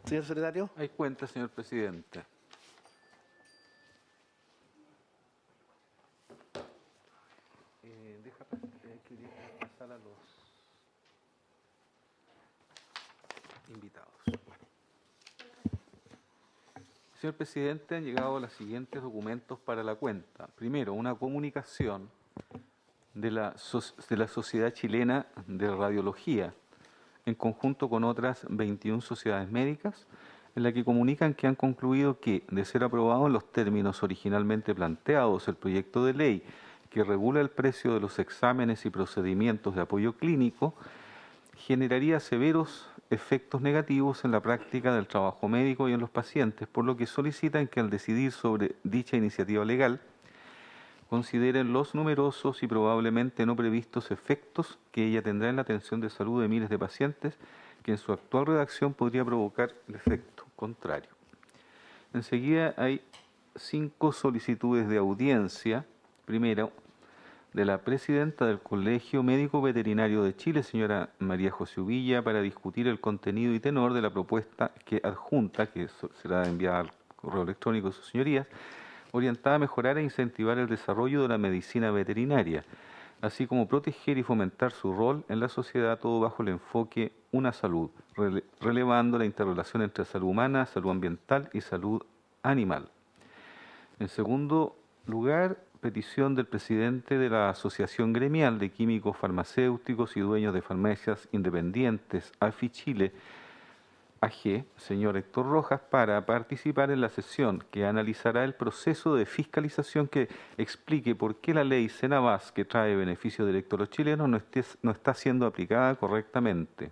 Señor secretario. Hay cuenta, señor presidente. Deja pasar a los invitados. Señor presidente, han llegado los siguientes documentos para la cuenta. Primero, una comunicación de la Sociedad Chilena de Radiología, en conjunto con otras 21 sociedades médicas, en la que comunican que han concluido que, de ser aprobado en los términos originalmente planteados, el proyecto de ley que regula el precio de los exámenes y procedimientos de apoyo clínico generaría severos efectos negativos en la práctica del trabajo médico y en los pacientes, por lo que solicitan que al decidir sobre dicha iniciativa legal consideren los numerosos y probablemente no previstos efectos que ella tendrá en la atención de salud de miles de pacientes, que en su actual redacción podría provocar el efecto contrario. Enseguida hay 5 solicitudes de audiencia. Primero, de la presidenta del Colegio Médico Veterinario de Chile, señora María José Uvilla, para discutir el contenido y tenor de la propuesta que adjunta, que será enviada al correo electrónico de sus señorías, orientada a mejorar e incentivar el desarrollo de la medicina veterinaria, así como proteger y fomentar su rol en la sociedad, todo bajo el enfoque Una Salud, relevando la interrelación entre salud humana, salud ambiental y salud animal. En segundo lugar, petición del presidente de la Asociación Gremial de Químicos Farmacéuticos y Dueños de Farmacias Independientes, AFI Chile, AG, señor Héctor Rojas, para participar en la sesión que analizará el proceso de fiscalización que explique por qué la ley Senabas, que trae beneficio directo a los chilenos, no está siendo aplicada correctamente.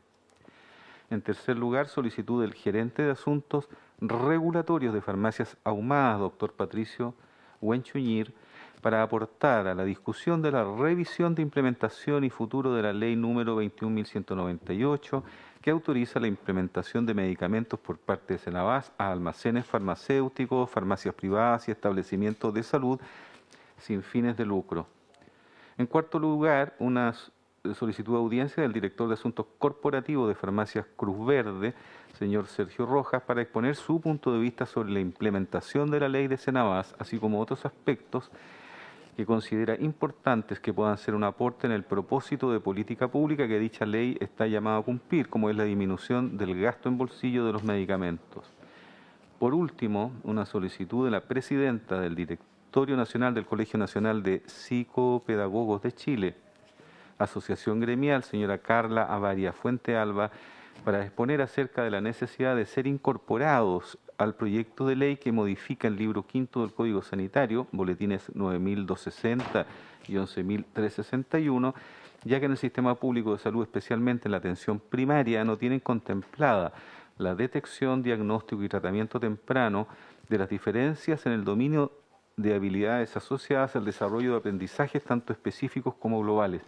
En tercer lugar, solicitud del gerente de Asuntos Regulatorios de Farmacias Ahumadas, doctor Patricio Huenchuñir, para aportar a la discusión de la revisión de implementación y futuro de la ley número 21.198, que autoriza la implementación de medicamentos por parte de Senabas a almacenes farmacéuticos, farmacias privadas y establecimientos de salud sin fines de lucro. En cuarto lugar, una solicitud de audiencia del director de Asuntos Corporativos de Farmacias Cruz Verde, señor Sergio Rojas, para exponer su punto de vista sobre la implementación de la ley de Senabas, así como otros aspectos que considera importantes que puedan ser un aporte en el propósito de política pública que dicha ley está llamada a cumplir, como es la disminución del gasto en bolsillo de los medicamentos. Por último, una solicitud de la presidenta del Directorio Nacional del Colegio Nacional de Psicopedagogos de Chile, Asociación Gremial, señora Carla Avaria Fuente Alba, para exponer acerca de la necesidad de ser incorporados al proyecto de ley que modifica el libro quinto del Código Sanitario, boletines 9.260 y 11.361, ya que en el sistema público de salud, especialmente en la atención primaria, no tienen contemplada la detección, diagnóstico y tratamiento temprano de las diferencias en el dominio de habilidades asociadas al desarrollo de aprendizajes tanto específicos como globales.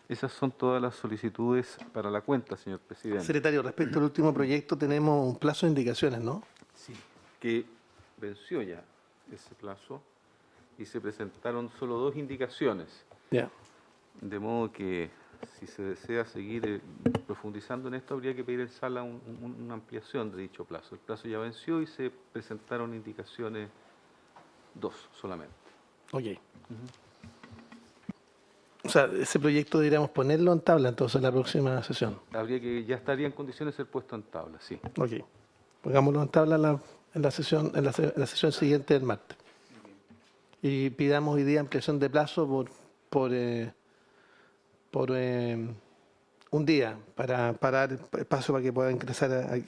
Esas son todas las solicitudes para la cuenta, señor presidente. Secretario, respecto al último proyecto tenemos un plazo de indicaciones, ¿no? Sí, que venció ya ese plazo y se presentaron solo 2 indicaciones. Ya. De modo que si se desea seguir profundizando en esto, habría que pedir en sala una ampliación de dicho plazo. El plazo ya venció y se presentaron indicaciones 2 solamente. Ok. O sea, ese proyecto deberíamos ponerlo en tabla entonces en la próxima sesión. Ya estaría en condiciones de ser puesto en tabla, sí. Ok. Pongámoslo en tabla en la sesión siguiente del martes. Y pidamos hoy día ampliación de plazo por un día para dar espacio para que pueda ingresar a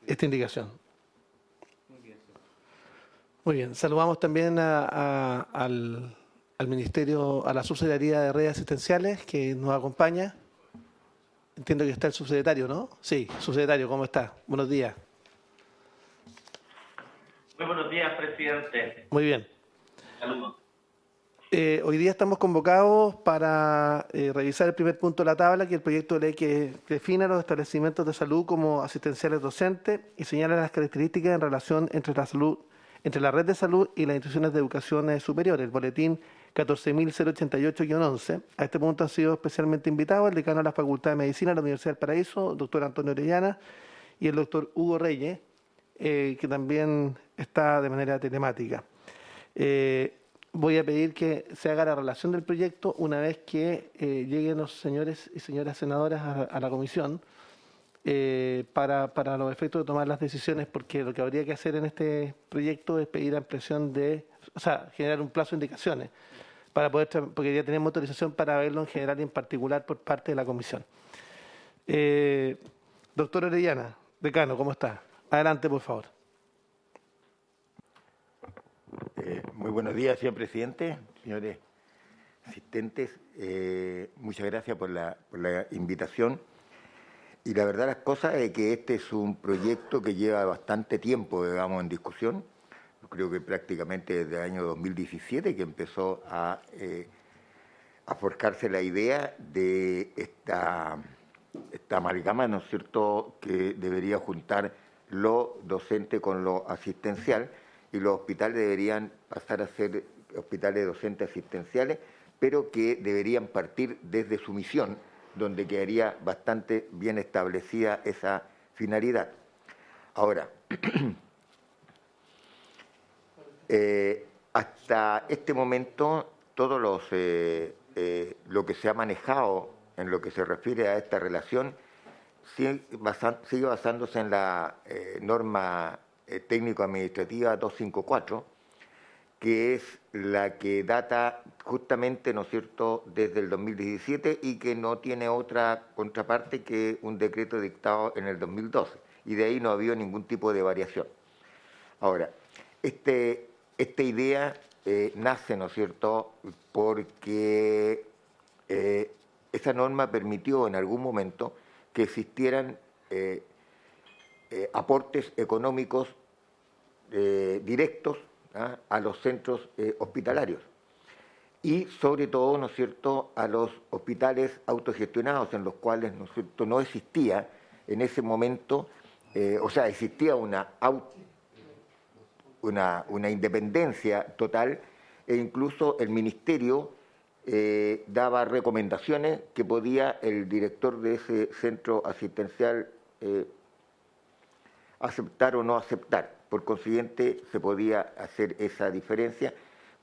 esta indicación. Muy bien. Saludamos también al Ministerio, a la Subsecretaría de Redes Asistenciales que nos acompaña. Entiendo que está el subsecretario, ¿no? Sí, subsecretario, ¿cómo está? Buenos días. Muy buenos días, presidente. Muy bien. Saludos. Hoy día estamos convocados para revisar el primer punto de la tabla, que es el proyecto de ley que define a los establecimientos de salud como asistenciales docentes y señala las características en relación entre la red de salud y las instituciones de educación superior, el boletín 14.088-11. A este punto ha sido especialmente invitado el decano de la Facultad de Medicina de la Universidad del Paraíso, doctor Antonio Orellana, y el doctor Hugo Reyes, que también está de manera telemática. Voy a pedir que se haga la relación del proyecto una vez que lleguen los señores y señoras senadoras a la comisión para los efectos de tomar las decisiones, porque lo que habría que hacer en este proyecto es pedir ampliación o sea, generar un plazo de indicaciones, para poder, porque ya tenemos autorización para verlo en general y en particular por parte de la comisión. Doctor Orellana, decano, ¿cómo está? Adelante, por favor. Muy buenos días, señor presidente, señores asistentes. Muchas gracias por la invitación. Y la verdad las cosas es que este es un proyecto que lleva bastante tiempo, digamos, en discusión. Creo que prácticamente desde el año 2017 que empezó a forjarse la idea de esta amalgama, ¿no es cierto?, que debería juntar lo docente con lo asistencial, y los hospitales deberían pasar a ser hospitales docentes asistenciales, pero que deberían partir desde su misión, donde quedaría bastante bien establecida esa finalidad. Ahora, hasta este momento, todo lo que se ha manejado en lo que se refiere a esta relación sigue basándose en la norma técnico-administrativa 254, que es la que data justamente, ¿no es cierto?, desde el 2017 y que no tiene otra contraparte que un decreto dictado en el 2012, y de ahí no ha habido ningún tipo de variación. Ahora, esta idea nace, ¿no es cierto?, porque esa norma permitió en algún momento que existieran aportes económicos directos a los centros hospitalarios y sobre todo, ¿no es cierto?, a los hospitales autogestionados, en los cuales, ¿no es cierto?, no existía en ese momento, o sea, existía una independencia total, e incluso el ministerio daba recomendaciones que podía el director de ese centro asistencial aceptar o no aceptar. Por consiguiente, se podía hacer esa diferencia,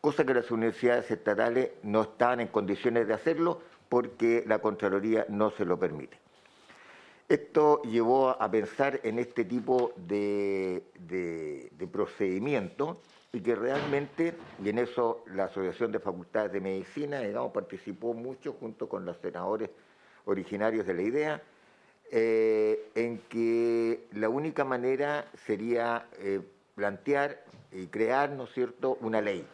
cosa que las universidades estatales no estaban en condiciones de hacerlo porque la Contraloría no se lo permite. Esto llevó a pensar en este tipo de procedimiento, y que realmente, y en eso la Asociación de Facultades de Medicina, digamos, participó mucho junto con los senadores originarios de la idea, en que la única manera sería plantear y crear, ¿no es cierto?, una ley.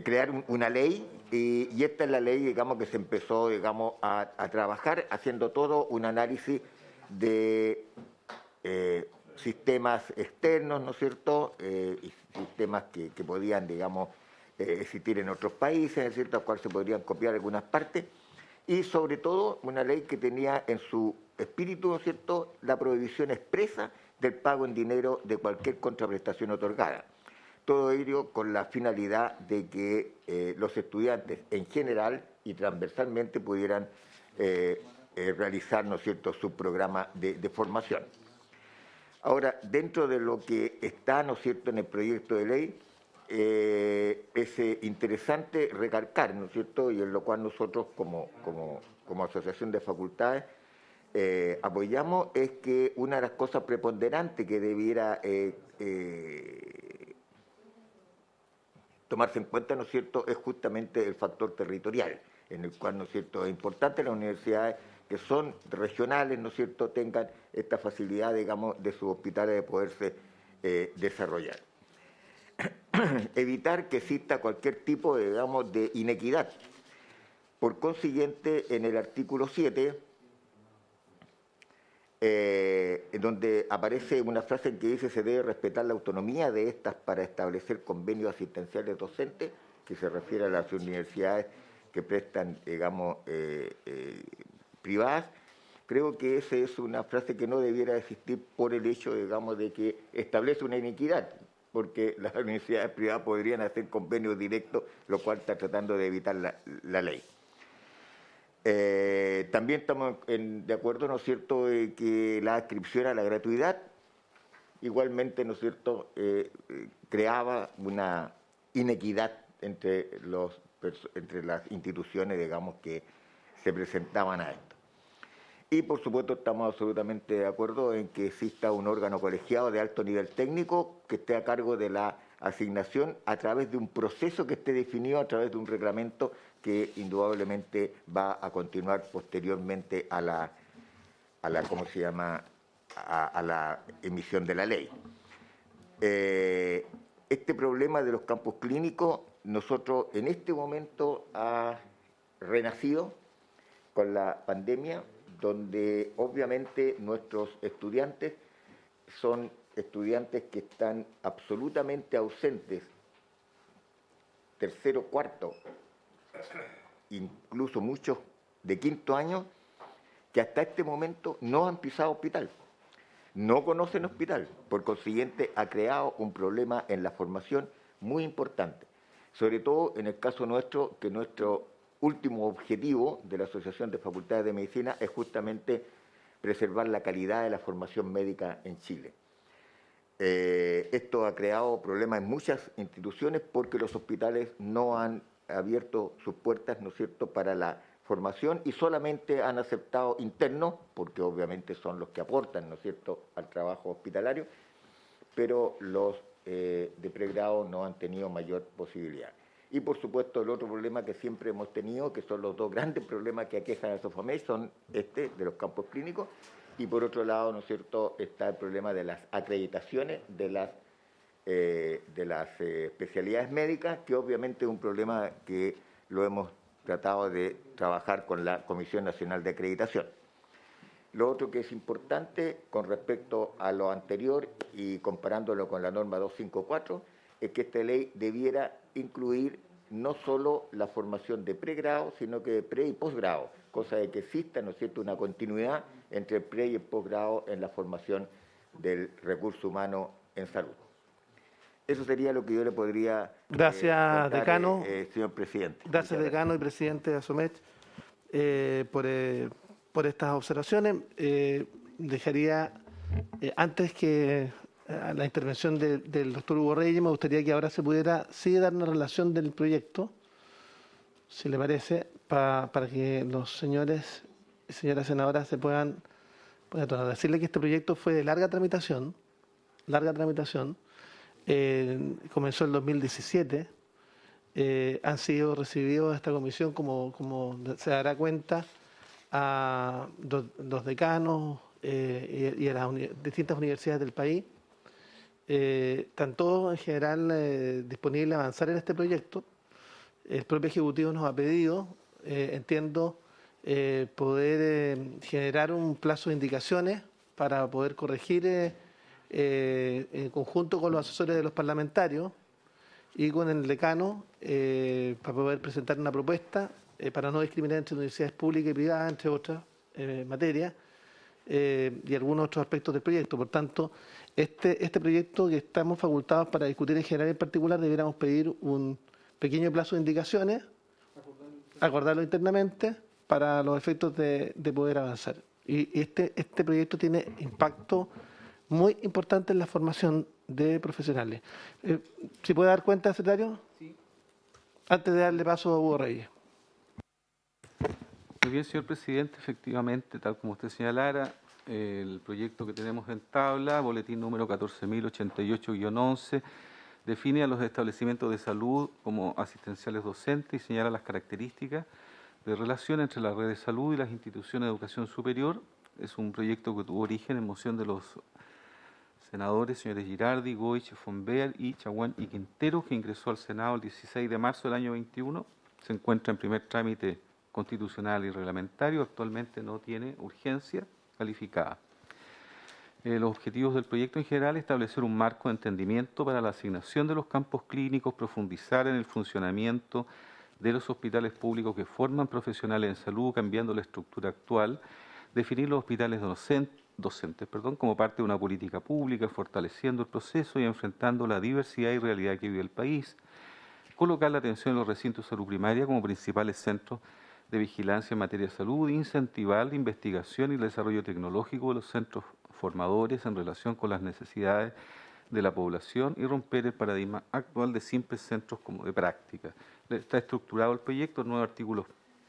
Crear una ley, y esta es la ley, digamos, que se empezó, digamos, a trabajar, haciendo todo un análisis de sistemas externos, ¿no es cierto?, y sistemas que podían, digamos, existir en otros países, ¿no es cierto?, a cual se podrían copiar algunas partes, y sobre todo una ley que tenía en su espíritu, ¿no es cierto?, la prohibición expresa del pago en dinero de cualquier contraprestación otorgada. Todo ello con la finalidad de que los estudiantes en general y transversalmente pudieran realizar, ¿no es cierto?, su programa de formación. Ahora, dentro de lo que está, ¿no es cierto?, en el proyecto de ley, es interesante recalcar, ¿no es cierto?, y en lo cual nosotros como Asociación de Facultades apoyamos, es que una de las cosas preponderantes que debiera tomarse en cuenta, ¿no es cierto?, es justamente el factor territorial, en el cual, ¿no es cierto?, es importante las universidades que son regionales, ¿no es cierto?, tengan esta facilidad, digamos, de sus hospitales de poderse desarrollar. Evitar que exista cualquier tipo, digamos, de inequidad. Por consiguiente, en el artículo 7, donde aparece una frase en que dice: se debe respetar la autonomía de estas para establecer convenios asistenciales docentes, que se refiere a las universidades que prestan, digamos, privadas. Creo que esa es una frase que no debiera existir por el hecho, digamos, de que establece una inequidad, porque las universidades privadas podrían hacer convenios directos, lo cual está tratando de evitar la ley. También estamos de acuerdo, ¿no es cierto?, que la adscripción a la gratuidad igualmente, ¿no es cierto?, creaba una inequidad entre las instituciones, digamos, que se presentaban a esto. Y, por supuesto, estamos absolutamente de acuerdo en que exista un órgano colegiado de alto nivel técnico que esté a cargo de la asignación a través de un proceso que esté definido a través de un reglamento que indudablemente va a continuar posteriormente a la ¿cómo se llama?, a la emisión de la ley. Este problema de los campos clínicos, nosotros en este momento ha renacido con la pandemia, donde obviamente nuestros estudiantes son estudiantes que están absolutamente ausentes, tercero, cuarto, incluso muchos de quinto año, que hasta este momento no han pisado hospital, no conocen hospital, por consiguiente ha creado un problema en la formación muy importante, sobre todo en el caso nuestro, que nuestro último objetivo de la Asociación de Facultades de Medicina es justamente preservar la calidad de la formación médica en Chile. Esto ha creado problemas en muchas instituciones porque los hospitales no han abierto sus puertas, ¿no es cierto?, para la formación y solamente han aceptado internos, porque obviamente son los que aportan, ¿no es cierto?, al trabajo hospitalario, pero los de pregrado no han tenido mayor posibilidad. Y, por supuesto, el otro problema que siempre hemos tenido, que son los dos grandes problemas que aquejan a Sofamés, son de los campos clínicos, y por otro lado, ¿no es cierto?, está el problema de las acreditaciones de las especialidades médicas, que obviamente es un problema que lo hemos tratado de trabajar con la Comisión Nacional de Acreditación. Lo otro que es importante con respecto a lo anterior y comparándolo con la norma 254 es que esta ley debiera incluir no solo la formación de pregrado, sino que de pre y posgrado, cosa de que exista, ¿no es cierto?, una continuidad entre el pre y el posgrado en la formación del recurso humano en salud. Eso sería lo que yo le podría Gracias, contar, decano. Señor presidente. Gracias, decano y presidente de ASOMED, por estas observaciones. Dejaría, antes que la intervención del doctor Hugo Reyes, me gustaría que ahora se pudiera dar una relación del proyecto, si le parece, para que los señores y señoras senadoras se puedan tomar. Decirle que este proyecto fue de larga tramitación, comenzó en 2017, han sido recibidos a esta comisión, como se dará cuenta, a los decanos y a las distintas universidades del país. Están todos en general disponibles a avanzar en este proyecto. El propio Ejecutivo nos ha pedido, entiendo, poder generar un plazo de indicaciones para poder corregir en conjunto con los asesores de los parlamentarios y con el decano para poder presentar una propuesta para no discriminar entre universidades públicas y privadas, entre otras materias, y algunos otros aspectos del proyecto. Por tanto, este proyecto que estamos facultados para discutir en general y en particular, debiéramos pedir un pequeño plazo de indicaciones, acordarlo internamente para los efectos de poder avanzar. Y este proyecto tiene impacto muy importante en la formación de profesionales. ¿Se puede dar cuenta, secretario? Sí. Antes de darle paso a Hugo Reyes. Muy bien, señor presidente, efectivamente, tal como usted señalara, el proyecto que tenemos en tabla, boletín número 14.088-11, define a los establecimientos de salud como asistenciales docentes y señala las características de relación entre la red de salud y las instituciones de educación superior. Es un proyecto que tuvo origen en moción de los senadores, señores Girardi, Goich, Fonbeer y Chaguán y Quintero, que ingresó al Senado el 16 de marzo del año 21. Se encuentra en primer trámite constitucional y reglamentario. Actualmente no tiene urgencia calificada. Los objetivos del proyecto en general: establecer un marco de entendimiento para la asignación de los campos clínicos, profundizar en el funcionamiento de los hospitales públicos que forman profesionales en salud, cambiando la estructura actual, definir los hospitales docentes como parte de una política pública, fortaleciendo el proceso y enfrentando la diversidad y realidad que vive el país, colocar la atención en los recintos de salud primaria como principales centros de vigilancia en materia de salud, incentivar la investigación y el desarrollo tecnológico de los centros formadores en relación con las necesidades de la población y romper el paradigma actual de simples centros como de práctica. Está estructurado el proyecto, 9 artículos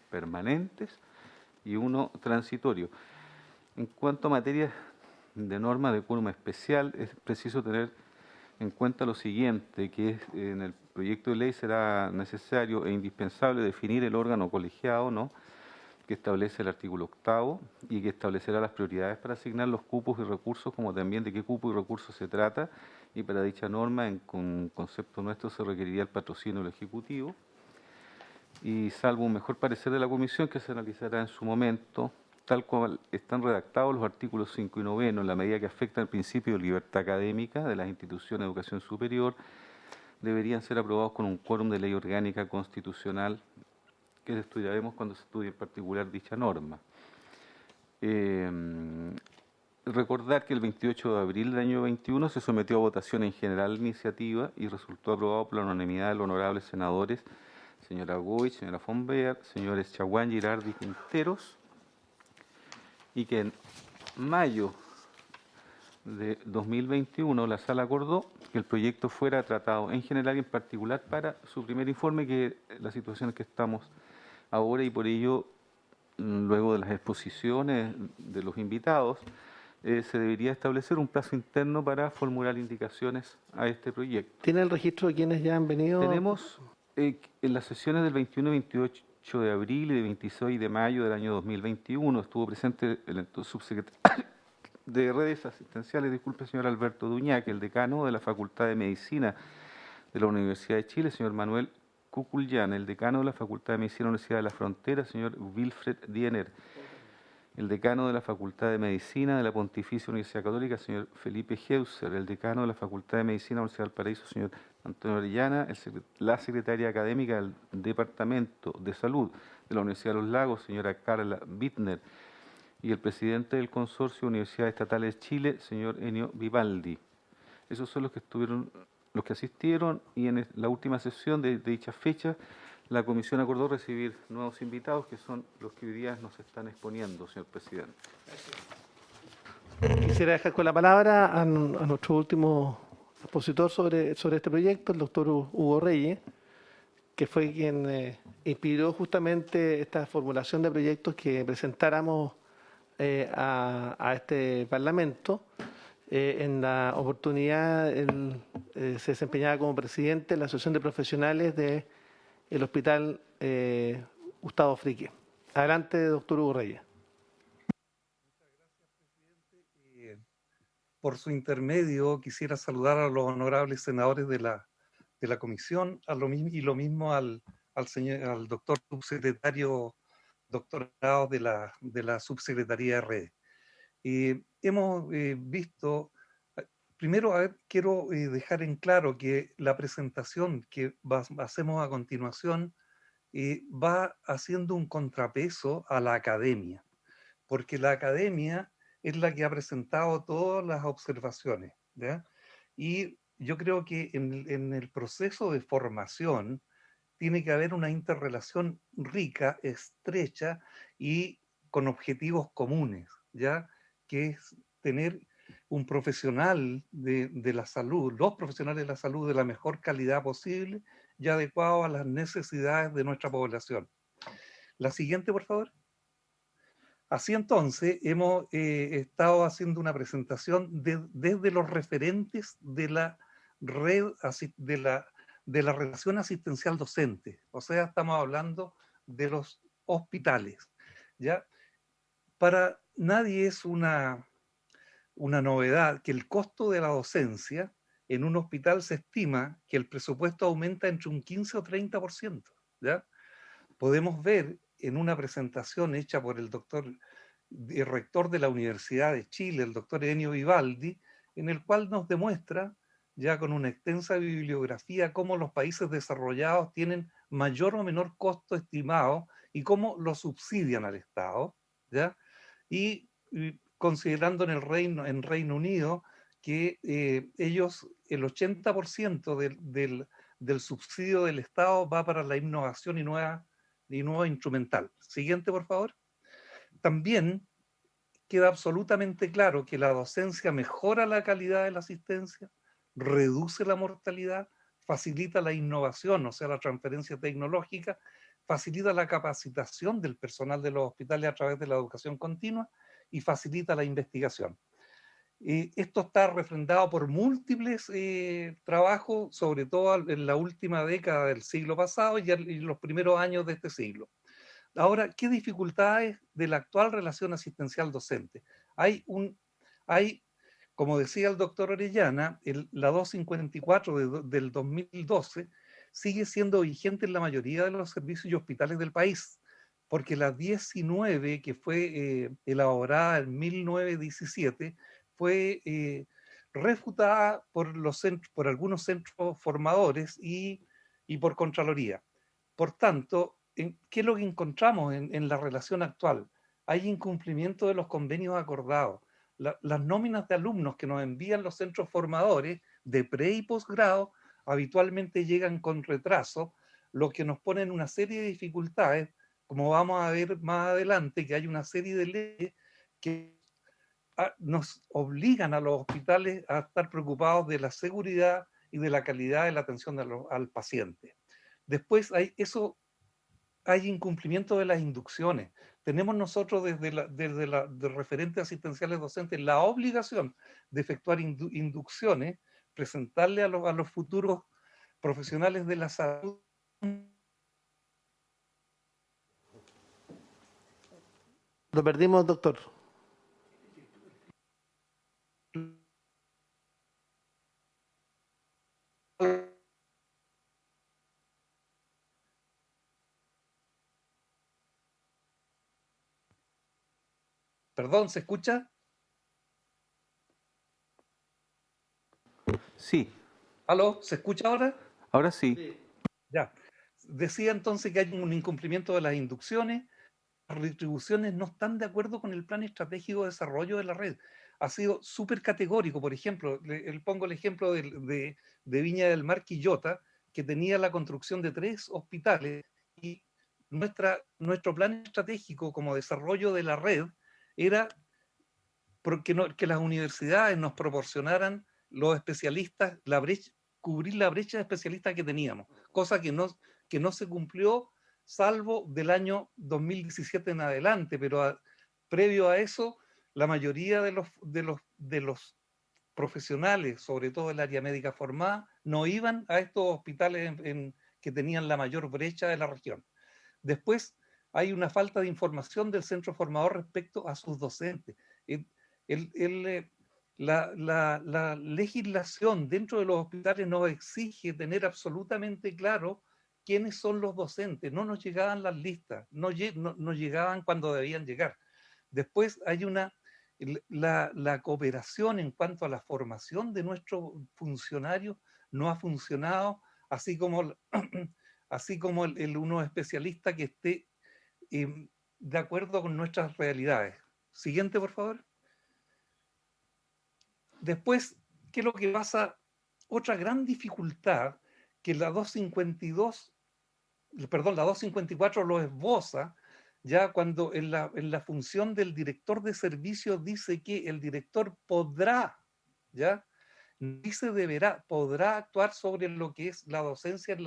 permanentes y 1 transitorio. En cuanto a materia de norma de quórum especial, es preciso tener en cuenta lo siguiente, que en el proyecto de ley será necesario e indispensable definir el órgano colegiado, ¿no?, que establece el artículo 8º y que establecerá las prioridades para asignar los cupos y recursos, como también de qué cupo y recursos se trata, y para dicha norma, en concepto nuestro, se requeriría el patrocinio del Ejecutivo, y salvo un mejor parecer de la Comisión, que se analizará en su momento, tal cual están redactados los artículos 5 y 9, en la medida que afectan el principio de libertad académica de las instituciones de educación superior, deberían ser aprobados con un quórum de ley orgánica constitucional, que estudiaremos cuando se estudie en particular dicha norma. Recordar que el 28 de abril del año 21 se sometió a votación en general la iniciativa y resultó aprobado por la unanimidad de los honorables senadores, señora Goy, señora von Beer, señores Chaguán, Girardi y Quinteros, y que en mayo de 2021 la Sala acordó que el proyecto fuera tratado en general y en particular para su primer informe, que es la situación en que estamos ahora, y por ello, luego de las exposiciones de los invitados, se debería establecer un plazo interno para formular indicaciones a este proyecto. ¿Tiene el registro de quienes ya han venido? Tenemos en las sesiones del 21 y 28 de abril y de 26 de mayo del año 2021, estuvo presente el subsecretario de Redes Asistenciales, disculpe, señor Alberto Duñac, el decano de la Facultad de Medicina de la Universidad de Chile, señor Manuel Cucullán, el decano de la Facultad de Medicina de la Universidad de la Frontera, señor Wilfred Diener, el decano de la Facultad de Medicina de la Pontificia Universidad Católica, señor Felipe Heuser, el decano de la Facultad de Medicina de la Universidad del Paraíso, señor Antonio Orellana, la secretaria académica del Departamento de Salud de la Universidad de los Lagos, señora Carla Bittner, y el presidente del Consorcio de Universidades Estatales de Chile, señor Enio Vivaldi. Esos son los que asistieron, y en la última sesión de dicha fecha, la Comisión acordó recibir nuevos invitados, que son los que hoy día nos están exponiendo, señor presidente. Quisiera dejar con la palabra a nuestro último expositor sobre este proyecto, el doctor Hugo Reyes, que fue quien inspiró justamente esta formulación de proyectos que presentáramos a este Parlamento. En la oportunidad, él se desempeñaba como presidente de la Asociación de Profesionales del Hospital Gustavo Frique. Adelante, doctor Hugo Reyes. Por su intermedio, quisiera saludar a los honorables senadores de la comisión, y lo mismo al doctor subsecretario doctorado de la subsecretaría de redes. Hemos visto, primero, quiero dejar en claro que la presentación que hacemos a continuación va haciendo un contrapeso a la academia, porque la academia es la que ha presentado todas las observaciones, ¿ya? Y yo creo que en el proceso de formación tiene que haber una interrelación rica, estrecha y con objetivos comunes, ¿ya? Que es tener un profesional de la salud, los profesionales de la salud de la mejor calidad posible y adecuado a las necesidades de nuestra población. La siguiente, por favor. Así entonces, hemos estado haciendo una presentación desde los referentes de la red, de la relación asistencial docente. O sea, estamos hablando de los hospitales, ¿ya? Para nadie es una novedad que el costo de la docencia en un hospital se estima que el presupuesto aumenta entre un 15 o 30%, ¿ya? Podemos ver en una presentación hecha por el rector de la Universidad de Chile, el doctor Enio Vivaldi, en el cual nos demuestra, ya con una extensa bibliografía, cómo los países desarrollados tienen mayor o menor costo estimado y cómo lo subsidian al Estado, ¿ya? Y considerando en Reino Unido que ellos, el 80% del subsidio del Estado va para la innovación y nuevas instrumental. Siguiente, por favor. También queda absolutamente claro que la docencia mejora la calidad de la asistencia, reduce la mortalidad, facilita la innovación, o sea, la transferencia tecnológica, facilita la capacitación del personal de los hospitales a través de la educación continua y facilita la investigación. Esto está refrendado por múltiples trabajos, sobre todo en la última década del siglo pasado y los primeros años de este siglo. Ahora, ¿qué dificultades de la actual relación asistencial docente? Hay, como decía el doctor Orellana, la 254 del 2012 sigue siendo vigente en la mayoría de los servicios y hospitales del país, porque la 19, que fue elaborada en 1917, fue refutada por algunos centros formadores y por Contraloría. Por tanto, ¿qué es lo que encontramos en la relación actual? Hay incumplimiento de los convenios acordados. Las nóminas de alumnos que nos envían los centros formadores de pre y posgrado habitualmente llegan con retraso, lo que nos pone en una serie de dificultades, como vamos a ver más adelante, que hay una serie de leyes que nos obligan a los hospitales a estar preocupados de la seguridad y de la calidad de la atención al paciente. Después hay incumplimiento de las inducciones. Tenemos nosotros desde de referentes asistenciales docentes la obligación de efectuar inducciones, presentarle a los futuros profesionales de la salud. Lo perdimos, doctor. Perdón, ¿se escucha? Sí, ¿Aló? ¿Se escucha ahora? ahora sí. Ya. Decía entonces que hay un incumplimiento de las inducciones. Las retribuciones no están de acuerdo con el plan estratégico de desarrollo de la red. Ha sido súper categórico. Por ejemplo, pongo el ejemplo de Viña del Mar Quillota, que tenía la construcción de 3 hospitales y nuestro plan estratégico como desarrollo de la red era que las universidades nos proporcionaran los especialistas, cubrir la brecha de especialistas que teníamos, cosa que no se cumplió salvo del año 2017 en adelante, pero previo a eso, la mayoría de los profesionales, sobre todo el área médica formada, no iban a estos hospitales que tenían la mayor brecha de la región. Después hay una falta de información del centro formador respecto a sus docentes. El, la legislación dentro de los hospitales nos exige tener absolutamente claro quiénes son los docentes. No nos llegaban las listas, no llegaban cuando debían llegar. Después hay la cooperación en cuanto a la formación de nuestros funcionarios no ha funcionado, así como así como uno especialista que esté de acuerdo con nuestras realidades. Siguiente, por favor. Después, ¿qué es lo que pasa? Otra gran dificultad que la 252, perdón, la 254 lo esboza, ya cuando en la función del director de servicio dice que el director podrá, ¿ya? Dice deberá, podrá actuar sobre lo que es la docencia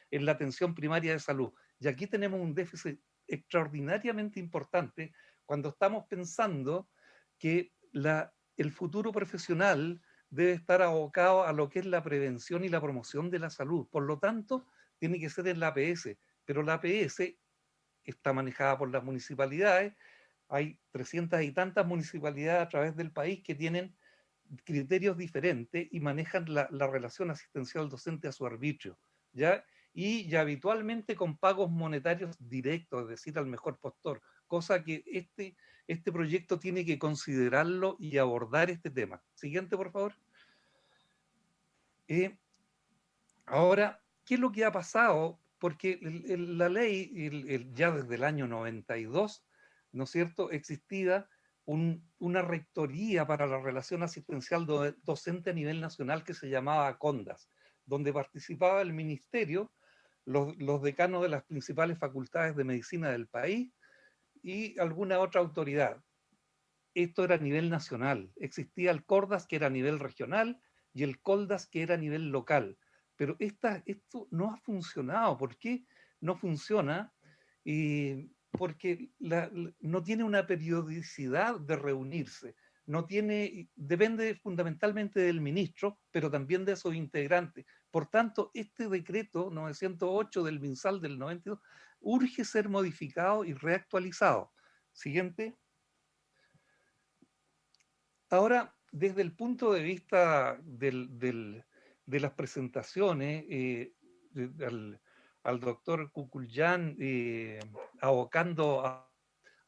en la atención primaria de salud. Y aquí tenemos un déficit extraordinariamente importante cuando estamos pensando que el futuro profesional debe estar abocado a lo que es la prevención y la promoción de la salud. Por lo tanto, tiene que ser en la APS, pero la APS está manejada por las municipalidades. Hay 300 y tantas municipalidades a través del país que tienen criterios diferentes y manejan la relación asistencial docente a su arbitrio, ¿ya? Y ya habitualmente con pagos monetarios directos, es decir, al mejor postor, cosa que este proyecto tiene que considerarlo y abordar este tema. Siguiente, por favor. Ahora, ¿qué es lo que ha pasado? Porque la ley, ya desde el año 92, ¿no es cierto?, existía una rectoría para la relación asistencial docente a nivel nacional que se llamaba CONDAS, donde participaba el ministerio los decanos de las principales facultades de medicina del país y alguna otra autoridad. Esto era a nivel nacional. Existía el CORDAS, que era a nivel regional, y el COLDAS, que era a nivel local. Pero esto no ha funcionado. ¿Por qué no funciona? Porque no tiene una periodicidad de reunirse. No tiene, depende fundamentalmente del ministro, pero también de sus integrantes. Por tanto, este decreto 908 del MinSal del 92 urge ser modificado y reactualizado. Siguiente. Ahora, desde el punto de vista de las presentaciones, al doctor Kukulyan abocando a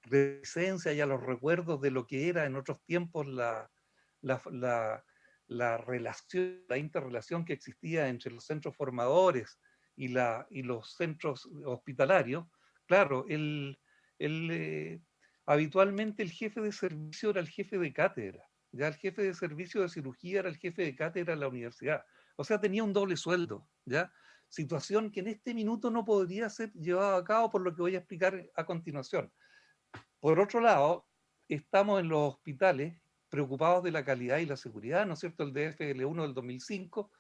reminiscencia y a los recuerdos de lo que era en otros tiempos la, la, la relación, la interrelación que existía entre los centros formadores y los centros hospitalarios, claro, habitualmente el jefe de servicio era el jefe de cátedra, ya el jefe de servicio de cirugía era el jefe de cátedra en la universidad, o sea, tenía un doble sueldo, ¿ya? Situación que en este minuto no podría ser llevada a cabo por lo que voy a explicar a continuación. Por otro lado, estamos en los hospitales preocupados de la calidad y la seguridad, ¿no es cierto? El DFL1 del 2005,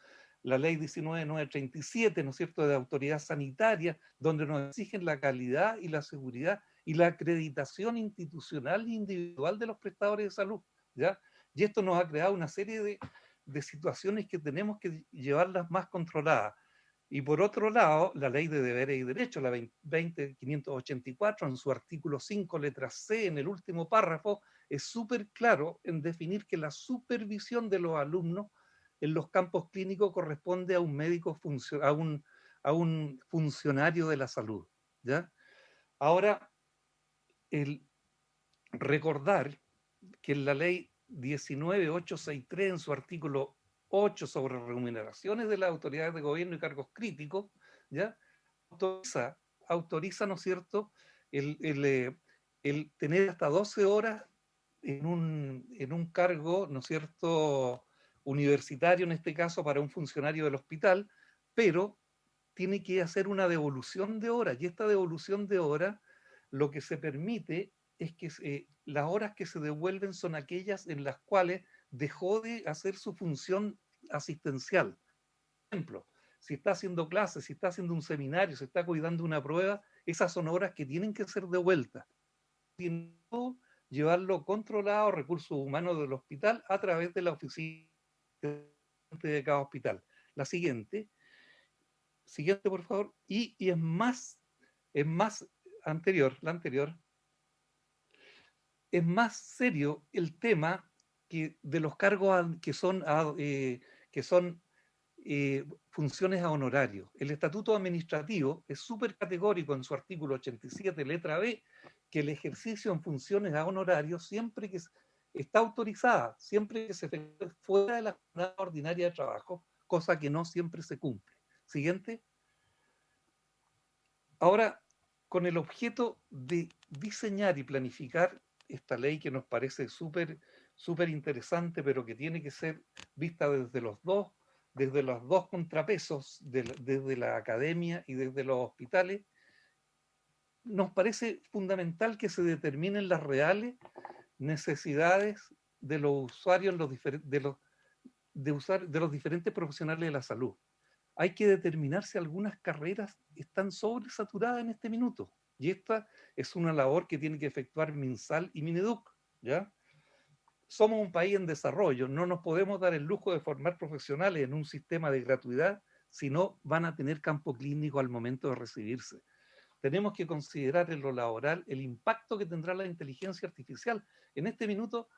la ley 19937, ¿no es cierto?, de autoridad sanitaria, donde nos exigen la calidad y la seguridad y la acreditación institucional e individual de los prestadores de salud, ¿ya? Y esto nos ha creado una serie de situaciones que tenemos que llevarlas más controladas. Y por otro lado, la ley de deberes y derechos, la 20584, en su artículo 5, letra C, en el último párrafo, es súper claro en definir que la supervisión de los alumnos en los campos clínicos corresponde a un médico, a un funcionario de la salud, ¿ya? Ahora, el recordar que en la ley 19863, en su artículo 8 sobre remuneraciones de las autoridades de gobierno y cargos críticos, ¿ya? Autoriza, ¿no es cierto?, el tener hasta 12 horas en un cargo, ¿no es cierto?, universitario, en este caso para un funcionario del hospital, pero tiene que hacer una devolución de horas, y esta devolución de horas lo que se permite es que las horas que se devuelven son aquellas en las cuales dejó de hacer su función asistencial. Por ejemplo, si está haciendo clases, si está haciendo un seminario, si está cuidando una prueba, esas son horas que tienen que ser devueltas. Tiene que llevarlo controlado, recursos humanos del hospital, a través de la oficina de cada hospital. La siguiente, por favor, y es más anterior, la anterior, es más serio el tema de los cargos que son funciones a honorario. El estatuto administrativo es súper categórico en su artículo 87, letra B, que el ejercicio en funciones a honorario siempre que está autorizada, siempre que se efectúe fuera de la jornada ordinaria de trabajo, cosa que no siempre se cumple. Siguiente. Ahora, con el objeto de diseñar y planificar esta ley que nos parece súper interesante, pero que tiene que ser vista desde los dos contrapesos, desde la academia y desde los hospitales, nos parece fundamental que se determinen las reales necesidades de los usuarios, de los diferentes profesionales de la salud. Hay que determinar si algunas carreras están sobresaturadas en este minuto. Y esta es una labor que tiene que efectuar MinSal y Mineduc, ¿ya? Somos un país en desarrollo, no nos podemos dar el lujo de formar profesionales en un sistema de gratuidad si no van a tener campo clínico al momento de recibirse. Tenemos que considerar en lo laboral el impacto que tendrá la inteligencia artificial. En este minuto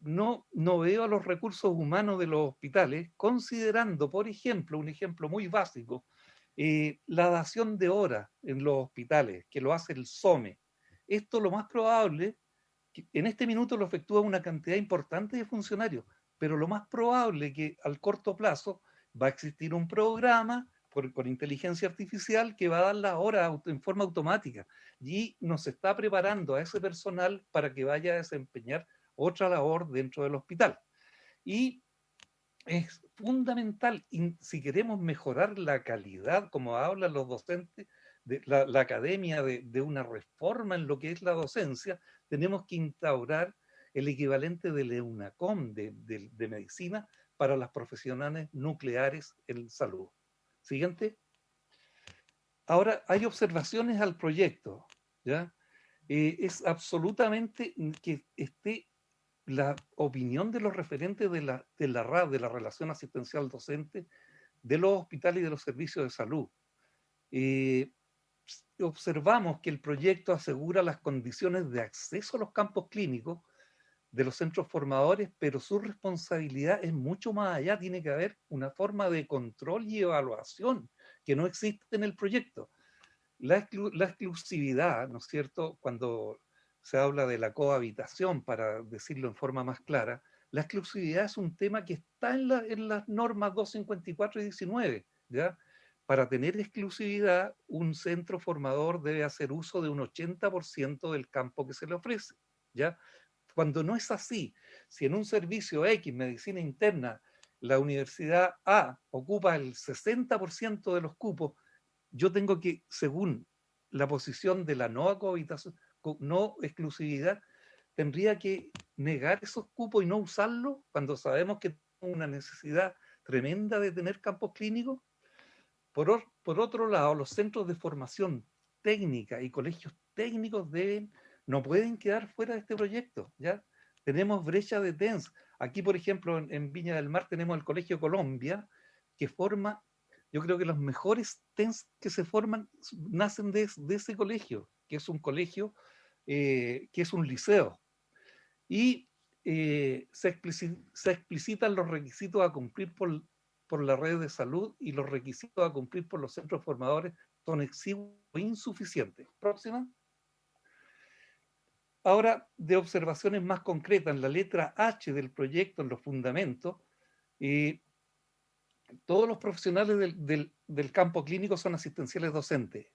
no veo a los recursos humanos de los hospitales considerando, por ejemplo, un ejemplo muy básico, la dación de horas en los hospitales, que lo hace el SOME. Esto lo más probable, que en este minuto lo efectúa una cantidad importante de funcionarios, pero lo más probable que al corto plazo va a existir un programa con inteligencia artificial que va a dar las horas en forma automática y nos está preparando a ese personal para que vaya a desempeñar otra labor dentro del hospital. Y es fundamental. Y si queremos mejorar la calidad, como hablan los docentes, de la academia de una reforma en lo que es la docencia, tenemos que instaurar el equivalente del EUNACOM de medicina para las profesionales nucleares en salud. Siguiente. Ahora, hay observaciones al proyecto, ¿ya? Es absolutamente que esté la opinión de los referentes de la RAD, de la Relación Asistencial Docente, de los hospitales y de los servicios de salud. Eh, Observamos que el proyecto asegura las condiciones de acceso a los campos clínicos de los centros formadores, pero su responsabilidad es mucho más allá. Tiene que haber una forma de control y evaluación que no existe en el proyecto. La exclusividad, ¿no es cierto? Cuando se habla de la cohabitación, para decirlo en forma más clara, la exclusividad es un tema que está en las normas 254 y 19, ¿ya? Para tener exclusividad, un centro formador debe hacer uso de un 80% del campo que se le ofrece, ¿ya? Cuando no es así, si en un servicio X, medicina interna, la universidad A ocupa el 60% de los cupos, yo tengo que, según la posición de la no cohabitación, no exclusividad, tendría que negar esos cupos y no usarlos cuando sabemos que tenemos una necesidad tremenda de tener campos clínicos. Por otro lado, los centros de formación técnica y colegios técnicos no pueden quedar fuera de este proyecto, ¿ya? Tenemos brecha de TENS. Aquí, por ejemplo, en Viña del Mar tenemos el Colegio Colombia, que forma, yo creo que los mejores TENS que se forman nacen de ese colegio, que es un colegio, que es un liceo. Y se explicitan los requisitos a cumplir por la red de salud, y los requisitos a cumplir por los centros formadores son exiguos e insuficientes. Próxima. Ahora, de observaciones más concretas, en la letra H del proyecto, en los fundamentos, eh, todos los profesionales del campo clínico son asistenciales docentes.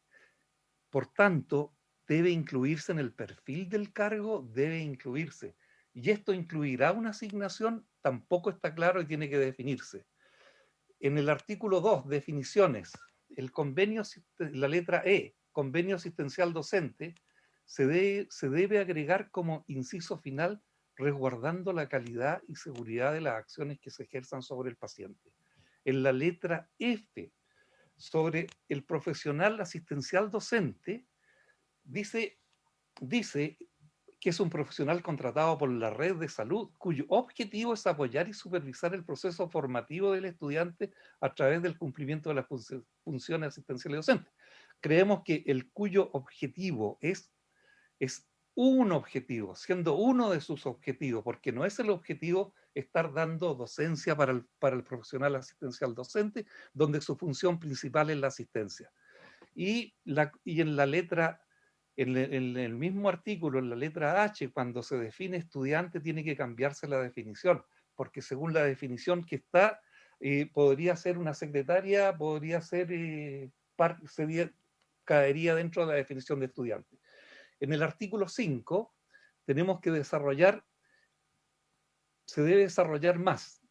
Por tanto, debe incluirse en el perfil del cargo, debe incluirse. Y esto incluirá una asignación, tampoco está claro y tiene que definirse. En el artículo 2, definiciones, el convenio, la letra E, convenio asistencial docente, se debe agregar como inciso final, resguardando la calidad y seguridad de las acciones que se ejerzan sobre el paciente. En la letra F, sobre el profesional asistencial docente, dice que es un profesional contratado por la red de salud cuyo objetivo es apoyar y supervisar el proceso formativo del estudiante a través del cumplimiento de las funciones asistenciales docentes. Creemos que el cuyo objetivo es un objetivo, siendo uno de sus objetivos, porque no es el objetivo estar dando docencia para el profesional asistencial docente, donde su función principal es la asistencia. Y en la letra, en el mismo artículo, en la letra H, cuando se define estudiante, tiene que cambiarse la definición, porque según la definición que está, podría ser una secretaria, podría ser, caería dentro de la definición de estudiante. En el artículo 5, tenemos que se debe desarrollar más,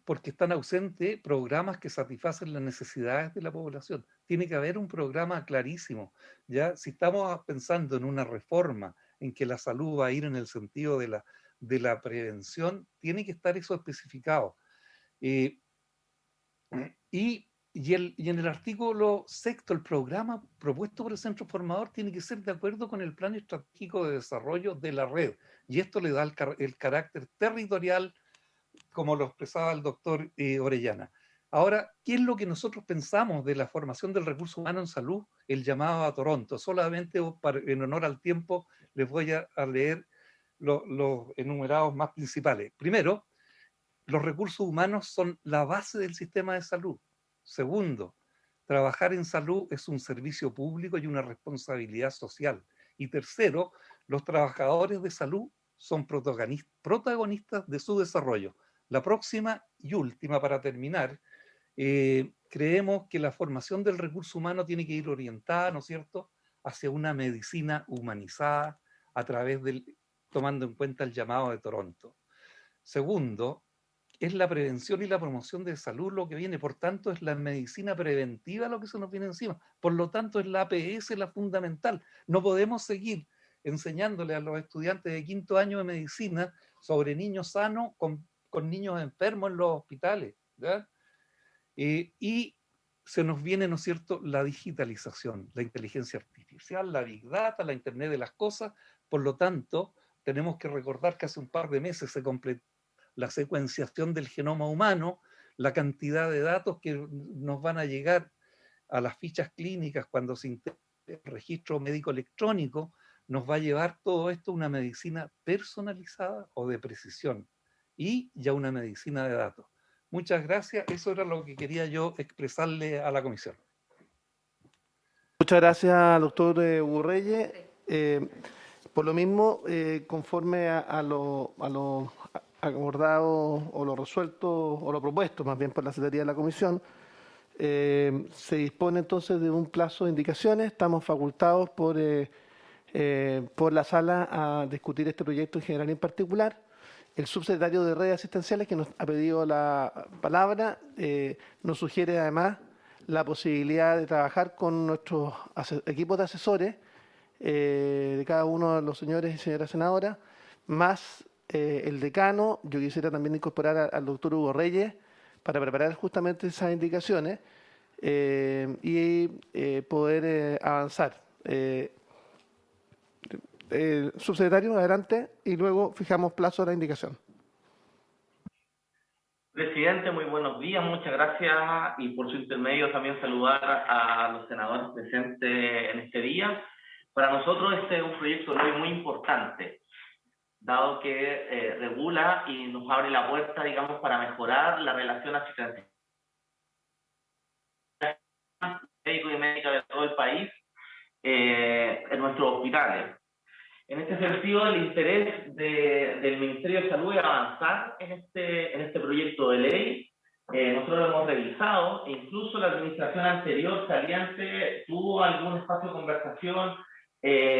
porque están ausentes programas que satisfacen las necesidades de la población. Tiene que haber un programa clarísimo. ¿Ya? Si estamos pensando en una reforma en que la salud va a ir en el sentido de la prevención, tiene que estar eso especificado. Eh, y en el artículo 6, el programa propuesto por el centro formador tiene que ser de acuerdo con el plan estratégico de desarrollo de la red. Y esto le da el carácter territorial, como lo expresaba el doctor Orellana. Ahora, ¿qué es lo que nosotros pensamos de la formación del recurso humano en salud? El llamado a Toronto. Solamente en honor al tiempo les voy a leer los enumerados más principales. Primero, los recursos humanos son la base del sistema de salud. Segundo, trabajar en salud es un servicio público y una responsabilidad social. Y tercero, los trabajadores de salud son protagonistas de su desarrollo. La próxima y última, para terminar, creemos que la formación del recurso humano tiene que ir orientada, ¿no es cierto?, hacia una medicina humanizada tomando en cuenta el llamado de Toronto. Segundo, es la prevención y la promoción de salud lo que viene, por tanto es la medicina preventiva lo que se nos viene encima, por lo tanto es la APS la fundamental. No podemos seguir enseñándole a los estudiantes de 5º año de medicina sobre niños sanos con niños enfermos en los hospitales, ¿ya? Y se nos viene, ¿no es cierto?, la digitalización, la inteligencia artificial, la Big Data, la Internet de las cosas. Por lo tanto, tenemos que recordar que hace un par de meses se completó la secuenciación del genoma humano, la cantidad de datos que nos van a llegar a las fichas clínicas cuando se integra el registro médico electrónico, nos va a llevar todo esto a una medicina personalizada o de precisión y ya una medicina de datos. Muchas gracias. Eso era lo que quería yo expresarle a la comisión. Muchas gracias, doctor Hugo Reyes. Por lo mismo, conforme a lo acordado o lo resuelto o lo propuesto más bien por la Secretaría de la Comisión, se dispone entonces de un plazo de indicaciones. Estamos facultados por la sala a discutir este proyecto en general y en particular. El subsecretario de Redes Asistenciales, que nos ha pedido la palabra, nos sugiere además la posibilidad de trabajar con nuestros equipos de asesores, de cada uno de los señores y señoras senadoras, más el decano. Yo quisiera también incorporar al doctor Hugo Reyes para preparar justamente esas indicaciones y poder avanzar. Subsecretario, adelante, y luego fijamos plazo a la indicación. Presidente, muy buenos días, muchas gracias, y por su intermedio también saludar a los senadores presentes en este día. Para nosotros este es un proyecto de ley muy importante, dado que regula y nos abre la puerta, digamos, para mejorar la relación asistencial médico y médica de todo el país en nuestros hospitales. En este sentido, el interés del Ministerio de Salud es avanzar en este proyecto de ley. Nosotros lo hemos revisado e incluso la administración anterior saliente tuvo algún espacio de conversación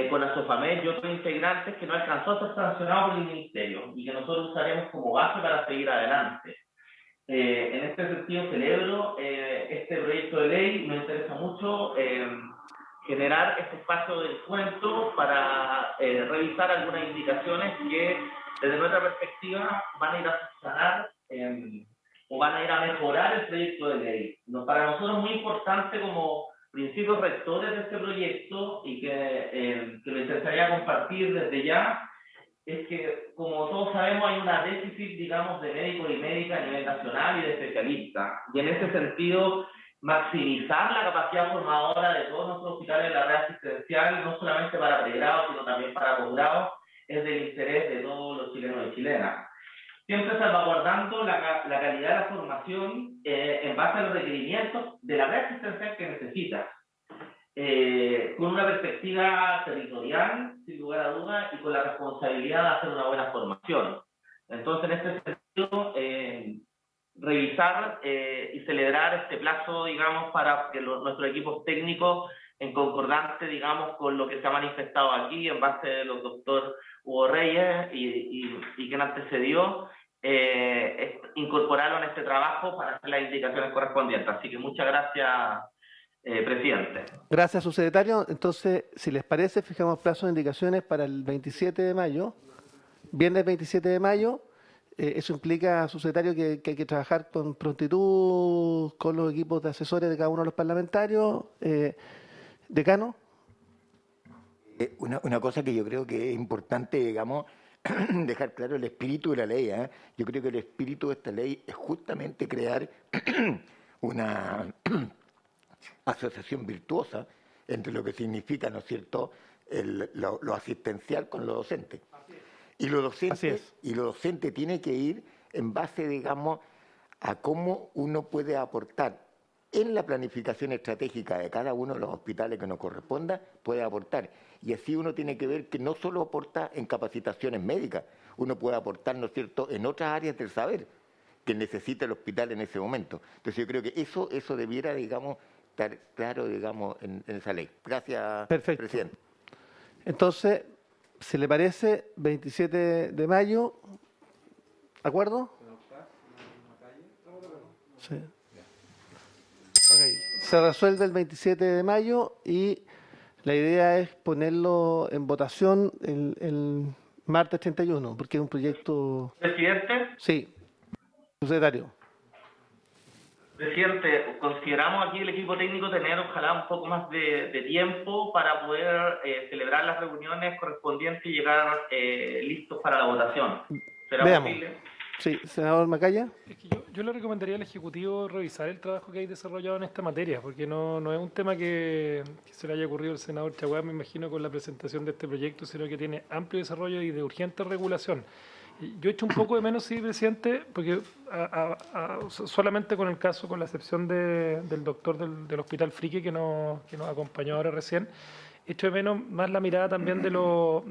con la SOFAMED y otros integrantes que no alcanzó a ser sancionado por el Ministerio y que nosotros usaremos como base para seguir adelante. En este sentido, celebro este proyecto de ley. Me interesa mucho generar este espacio de descuento para revisar algunas indicaciones que desde nuestra perspectiva van a ir a subsanar o van a ir a mejorar el proyecto de ley. Para nosotros es muy importante como principios rectores de este proyecto y que me interesaría compartir desde ya, es que, como todos sabemos, hay una déficit, digamos, de médicos y médicas a nivel nacional y de especialistas. Y en ese sentido, maximizar la capacidad formadora de todos nuestros hospitales de la red asistencial, no solamente para pregrado, sino también para posgrado, es del interés de todos los chilenos y chilenas. Siempre salvaguardando la calidad de la formación en base a los requerimientos de la red asistencial que necesita. Con una perspectiva territorial, sin lugar a dudas, y con la responsabilidad de hacer una buena formación. Entonces, en este sentido, revisar y celebrar este plazo, digamos, para que nuestros equipos técnicos, en concordante, digamos, con lo que se ha manifestado aquí, en base de los doctor Hugo Reyes y quien antecedió, incorporarlo en este trabajo para hacer las indicaciones correspondientes. Así que muchas gracias, presidente. Gracias, subsecretario. Entonces, si les parece, fijamos plazo de indicaciones para el 27 de mayo, viernes 27 de mayo. Eso implica, subsecretario, que hay que trabajar con prontitud con los equipos de asesores de cada uno de los parlamentarios. Decano. Una cosa que yo creo que es importante, digamos, dejar claro el espíritu de la ley. Yo creo que el espíritu de esta ley es justamente crear una asociación virtuosa entre lo que significa, ¿no es cierto?, lo asistencial con lo docente. Y lo docente tiene que ir en base, digamos, a cómo uno puede aportar en la planificación estratégica de cada uno de los hospitales que nos corresponda, puede aportar. Y así uno tiene que ver que no solo aporta en capacitaciones médicas, uno puede aportar, ¿no es cierto?, en otras áreas del saber que necesita el hospital en ese momento. Entonces yo creo que eso debiera, digamos, estar claro, digamos, en esa ley. Gracias, Perfecto. presidente. Entonces, si le parece, 27 de mayo, ¿de acuerdo? Sí. Okay. Se resuelve el 27 de mayo y la idea es ponerlo en votación el martes 31, porque es un proyecto... Presidente, Sí, subsecretario. Presidente, consideramos aquí el equipo técnico tener ojalá un poco más de tiempo para poder celebrar las reuniones correspondientes y llegar listos para la votación. ¿Será Veamos. posible? Sí, senador Macaya. Es que yo le recomendaría al Ejecutivo revisar el trabajo que hay desarrollado en esta materia, porque no es un tema que se le haya ocurrido al senador Chaguán, me imagino, con la presentación de este proyecto, sino que tiene amplio desarrollo y de urgente regulación. Y yo echo un poco de menos, sí, presidente, porque solamente con el caso, con la excepción del doctor del Hospital Frique que nos acompañó ahora recién, echo de menos más la mirada también de los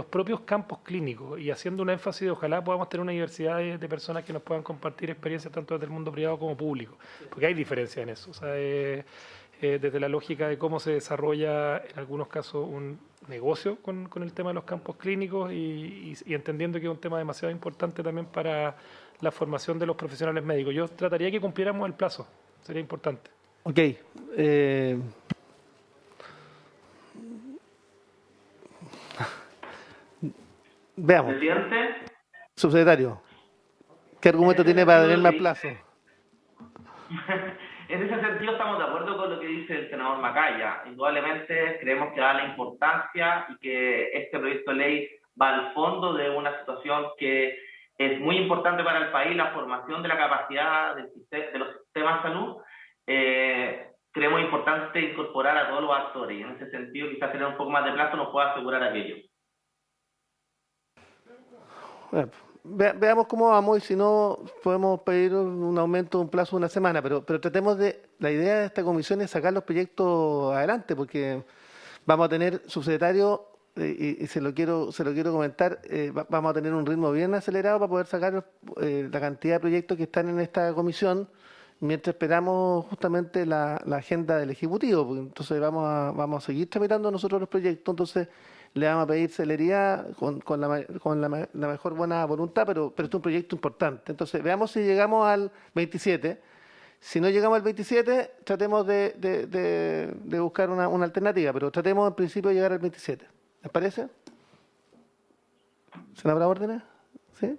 propios campos clínicos y haciendo un énfasis de ojalá podamos tener una diversidad de personas que nos puedan compartir experiencias tanto desde el mundo privado como público, porque hay diferencia en eso. O sea, desde la lógica de cómo se desarrolla en algunos casos un negocio con el tema de los campos clínicos y entendiendo que es un tema demasiado importante también para la formación de los profesionales médicos. Yo trataría que cumpliéramos el plazo, sería importante. Ok. Veamos. Presidente. Subsecretario, ¿qué argumento tiene para tener más plazo? En ese sentido estamos de acuerdo con lo que dice el senador Macaya. Indudablemente creemos que da la importancia y que este proyecto de ley va al fondo de una situación que es muy importante para el país, la formación de la capacidad de los sistemas de salud. Creemos importante incorporar a todos los actores y en ese sentido quizás tener un poco más de plazo nos pueda asegurar aquello. Bueno, veamos cómo vamos y si no podemos pedir un aumento de un plazo de una semana, pero tratemos de, la idea de esta comisión es sacar los proyectos adelante porque vamos a tener, subsecretario, y se lo quiero comentar, vamos a tener un ritmo bien acelerado para poder sacar la cantidad de proyectos que están en esta comisión mientras esperamos justamente la agenda del Ejecutivo, porque entonces vamos a seguir tramitando nosotros los proyectos, entonces le vamos a pedir celeridad con la mejor buena voluntad, pero es un proyecto importante. Entonces, veamos si llegamos al 27. Si no llegamos al 27, tratemos de buscar una alternativa, pero tratemos en principio de llegar al 27. ¿Les parece? ¿Senadora Órdenes? ¿Sí?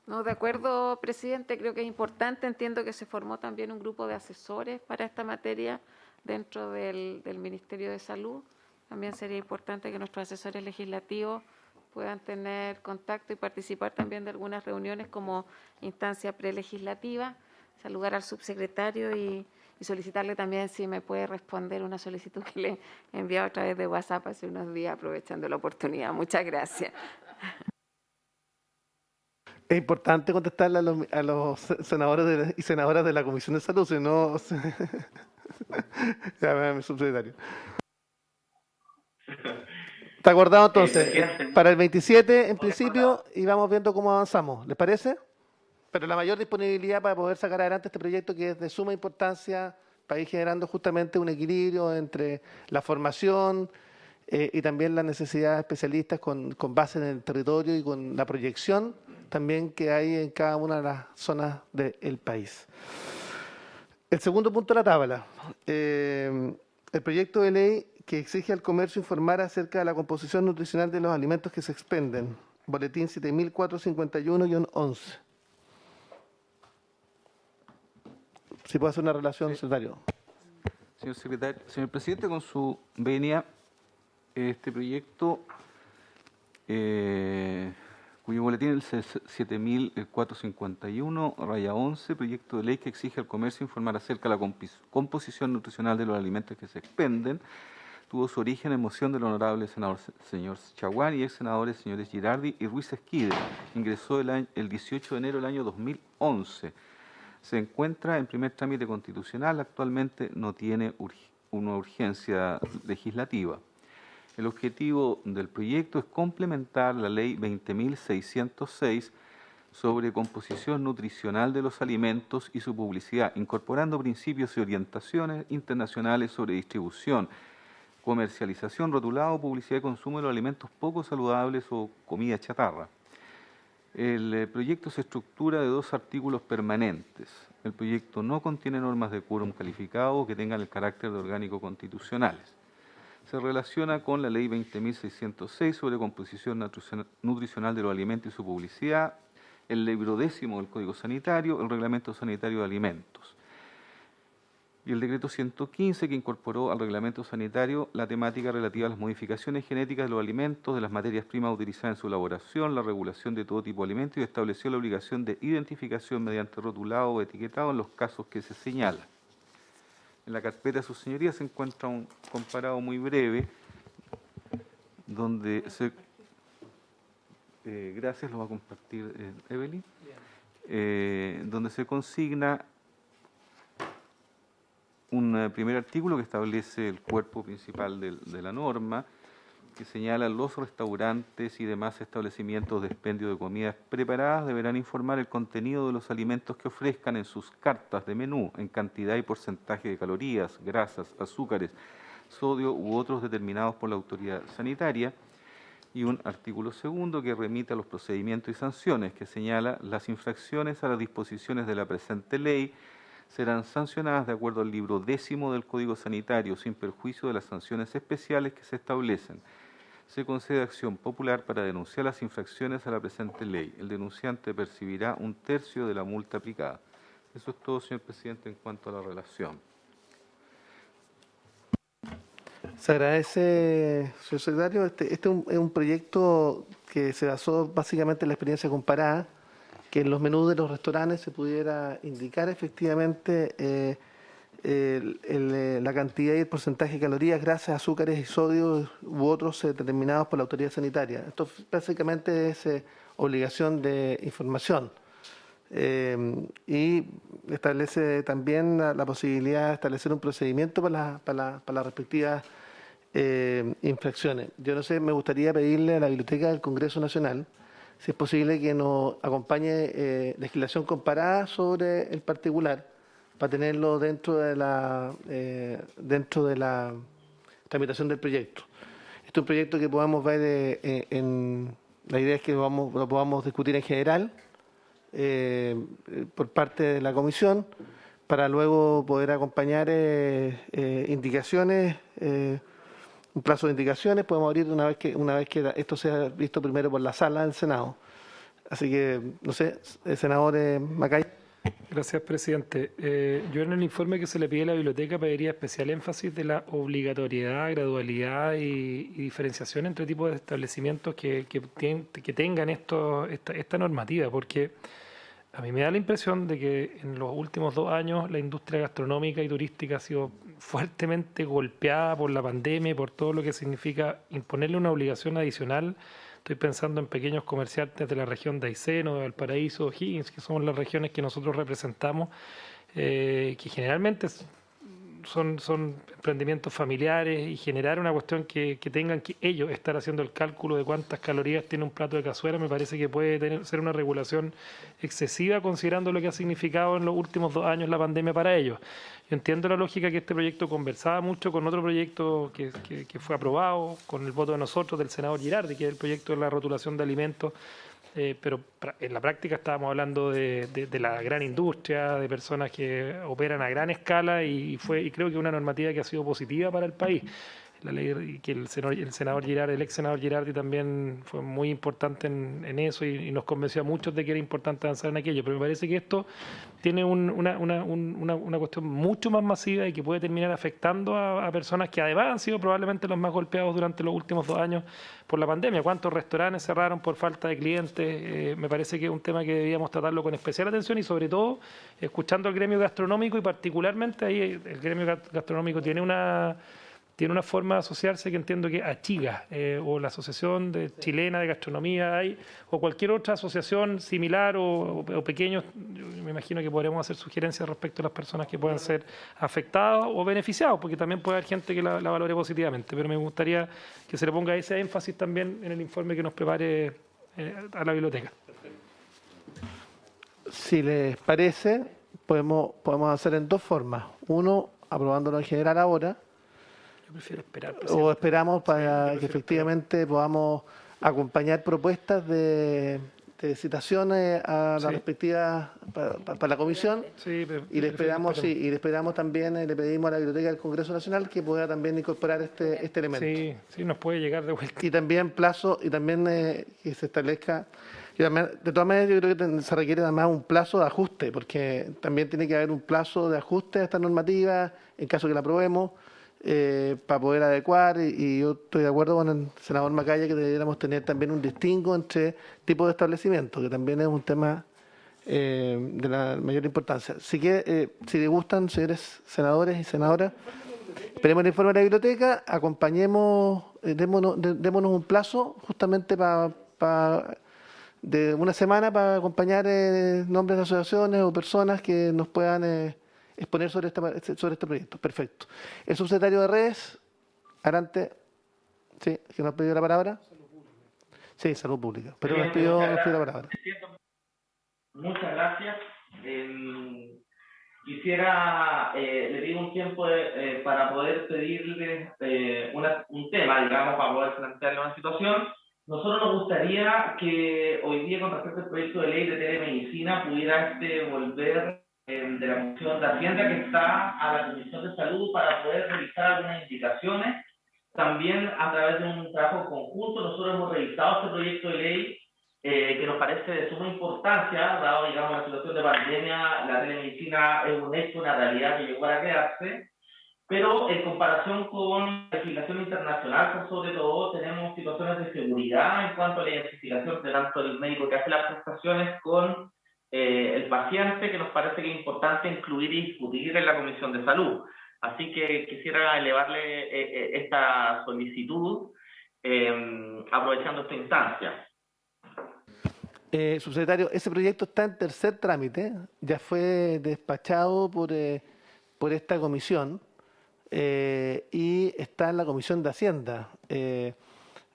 No, de acuerdo, presidente, creo que es importante. Entiendo que se formó también un grupo de asesores para esta materia dentro del Ministerio de Salud. También sería importante que nuestros asesores legislativos puedan tener contacto y participar también de algunas reuniones como instancia prelegislativa. Saludar al subsecretario y solicitarle también si me puede responder una solicitud que le he enviado a través de WhatsApp hace unos días, aprovechando la oportunidad. Muchas gracias. Es importante contestarle a los senadores y senadoras de la Comisión de Salud, si no... Ya, mi subsecretario. ¿Está acordado entonces? Para el 27 en principio y vamos viendo cómo avanzamos. ¿Les parece? Pero la mayor disponibilidad para poder sacar adelante este proyecto que es de suma importancia para ir generando justamente un equilibrio entre la formación y también la necesidad de especialistas con base en el territorio y con la proyección también que hay en cada una de las zonas del país. El segundo punto de la tabla. El proyecto de ley que exige al comercio informar acerca de la composición nutricional de los alimentos que se expenden. Boletín 7451-11. Si puede hacer una relación, secretario. Señor secretario, señor presidente, con su venia, este proyecto, cuyo boletín es el 7451-11, proyecto de ley que exige al comercio informar acerca de la composición nutricional de los alimentos que se expenden, tuvo su origen en moción del honorable senador señor Chaguán y ex senadores señores Girardi y Ruiz Esquide. Ingresó el 18 de enero del año 2011. Se encuentra en primer trámite constitucional, actualmente no tiene una urgencia legislativa. El objetivo del proyecto es complementar la ley 20.606 sobre composición nutricional de los alimentos y su publicidad, incorporando principios y orientaciones internacionales sobre distribución, comercialización, rotulado, publicidad y consumo de los alimentos poco saludables o comida chatarra. El proyecto se estructura de 2 artículos permanentes. El proyecto no contiene normas de quórum calificado que tengan el carácter de orgánico constitucionales. Se relaciona con la Ley 20.606 sobre composición nutricional de los alimentos y su publicidad, el libro 10 del Código Sanitario, el Reglamento Sanitario de Alimentos y el Decreto 115 que incorporó al Reglamento Sanitario la temática relativa a las modificaciones genéticas de los alimentos, de las materias primas utilizadas en su elaboración, la regulación de todo tipo de alimentos y estableció la obligación de identificación mediante rotulado o etiquetado en los casos que se señalan. En la carpeta de sus señorías se encuentra un comparado muy breve donde se... gracias, lo va a compartir Evelyn. Donde se consigna un primer artículo que establece el cuerpo principal de la norma, que señala los restaurantes y demás establecimientos de expendio de comidas preparadas deberán informar el contenido de los alimentos que ofrezcan en sus cartas de menú en cantidad y porcentaje de calorías, grasas, azúcares, sodio u otros determinados por la autoridad sanitaria, y un artículo segundo que remite a los procedimientos y sanciones, que señala las infracciones a las disposiciones de la presente ley serán sancionadas de acuerdo al libro 10 del Código Sanitario, sin perjuicio de las sanciones especiales que se establecen. Se concede acción popular para denunciar las infracciones a la presente ley. El denunciante percibirá 1/3 de la multa aplicada. Eso es todo, señor presidente, en cuanto a la relación. Se agradece, señor secretario. Este es un proyecto que se basó básicamente en la experiencia comparada, que en los menús de los restaurantes se pudiera indicar efectivamente la cantidad y el porcentaje de calorías, grasas, azúcares y sodio u otros determinados por la autoridad sanitaria. Esto básicamente es obligación de información. Y establece también la posibilidad de establecer un procedimiento para las respectivas infracciones. Yo no sé, me gustaría pedirle a la Biblioteca del Congreso Nacional si es posible que nos acompañe legislación comparada sobre el particular para tenerlo dentro de la tramitación del proyecto. Este es un proyecto que podamos ver la idea es que lo podamos discutir en general por parte de la comisión para luego poder acompañar indicaciones, un plazo de indicaciones. Podemos abrir una vez que esto sea visto primero por la sala del Senado. Así que, no sé, el senador Macay. Gracias, presidente. Yo en el informe que se le pide a la biblioteca pediría especial énfasis de la obligatoriedad, gradualidad y diferenciación entre tipos de establecimientos que tengan esta normativa, porque a mí me da la impresión de que en los últimos 2 años la industria gastronómica y turística ha sido fuertemente golpeada por la pandemia y por todo lo que significa imponerle una obligación adicional. Estoy pensando en pequeños comerciantes de la región de Aysén, de Valparaíso, O'Higgins, que son las regiones que nosotros representamos, que generalmente son emprendimientos familiares, y generar una cuestión que tengan que ellos estar haciendo el cálculo de cuántas calorías tiene un plato de cazuela me parece que puede ser una regulación excesiva considerando lo que ha significado en los últimos 2 años la pandemia para ellos. Yo entiendo la lógica que este proyecto conversaba mucho con otro proyecto que fue aprobado con el voto de nosotros, del senador Girardi, que es el proyecto de la rotulación de alimentos. Pero en la práctica estábamos hablando de la gran industria, de personas que operan a gran escala y creo que una normativa que ha sido positiva para el país. La ley que el senador Girardi, el ex senador Girardi también fue muy importante en eso y nos convenció a muchos de que era importante avanzar en aquello. Pero me parece que esto tiene una cuestión mucho más masiva y que puede terminar afectando a personas que además han sido probablemente los más golpeados durante los últimos 2 años por la pandemia. ¿Cuántos restaurantes cerraron por falta de clientes? Me parece que es un tema que debíamos tratarlo con especial atención y sobre todo escuchando al gremio gastronómico y particularmente ahí el gremio gastronómico tiene una forma de asociarse que entiendo que ACHIGA, o la Asociación Chilena de Gastronomía, o cualquier otra asociación similar o pequeños. Yo me imagino que podremos hacer sugerencias respecto a las personas que puedan ser afectadas o beneficiadas, porque también puede haber gente que la valore positivamente, pero me gustaría que se le ponga ese énfasis también en el informe que nos prepare a la biblioteca. Si les parece, podemos hacer en 2 formas. Uno, aprobándolo en general ahora, Prefiero esperar. o esperamos para que efectivamente podamos acompañar propuestas de citaciones a la Sí. respectiva para la comisión. Sí, Y le esperamos, y le esperamos también, le pedimos a la Biblioteca del Congreso Nacional que pueda también incorporar este elemento. Sí, sí, nos puede llegar de vuelta. Y también que se establezca, y también, de todas maneras yo creo que se requiere además un plazo de ajuste, porque también tiene que haber un plazo de ajuste a esta normativa, en caso que la aprobemos, para poder adecuar, y yo estoy de acuerdo con el senador Macaya que deberíamos tener también un distingo entre tipos de establecimientos, que también es un tema de la mayor importancia. Así que, si les gustan, señores senadores y senadoras, esperemos el informe de la biblioteca, acompañemos, démonos un plazo justamente de una semana para acompañar nombres de asociaciones o personas que nos puedan exponer sobre este proyecto. Perfecto. El subsecretario de redes, Arante, sí, que nos pidió la palabra. Sí, salud pública, pero nos pidió la palabra. Muchas gracias. Quisiera, le pido un tiempo para poder pedirle un tema, digamos, para poder plantearle una situación. Nosotros nos gustaría que hoy día, con respecto al proyecto de ley de telemedicina, pudiera volver de la Comisión de Hacienda, que está a la Comisión de Salud, para poder revisar algunas indicaciones. También, a través de un trabajo conjunto, nosotros hemos revisado este proyecto de ley que nos parece de suma importancia, dado, digamos, la situación de pandemia. La telemedicina es un hecho, una realidad que llegó para quedarse, pero en comparación con la legislación internacional, por sobre todo, tenemos situaciones de seguridad en cuanto a la identificación de tanto el médico que hace las prestaciones con el paciente, que nos parece que es importante incluir y discutir en la Comisión de Salud. Así que quisiera elevarle esta solicitud, aprovechando esta instancia. Subsecretario, ese proyecto está en tercer trámite, ya fue despachado por esta comisión y está en la Comisión de Hacienda.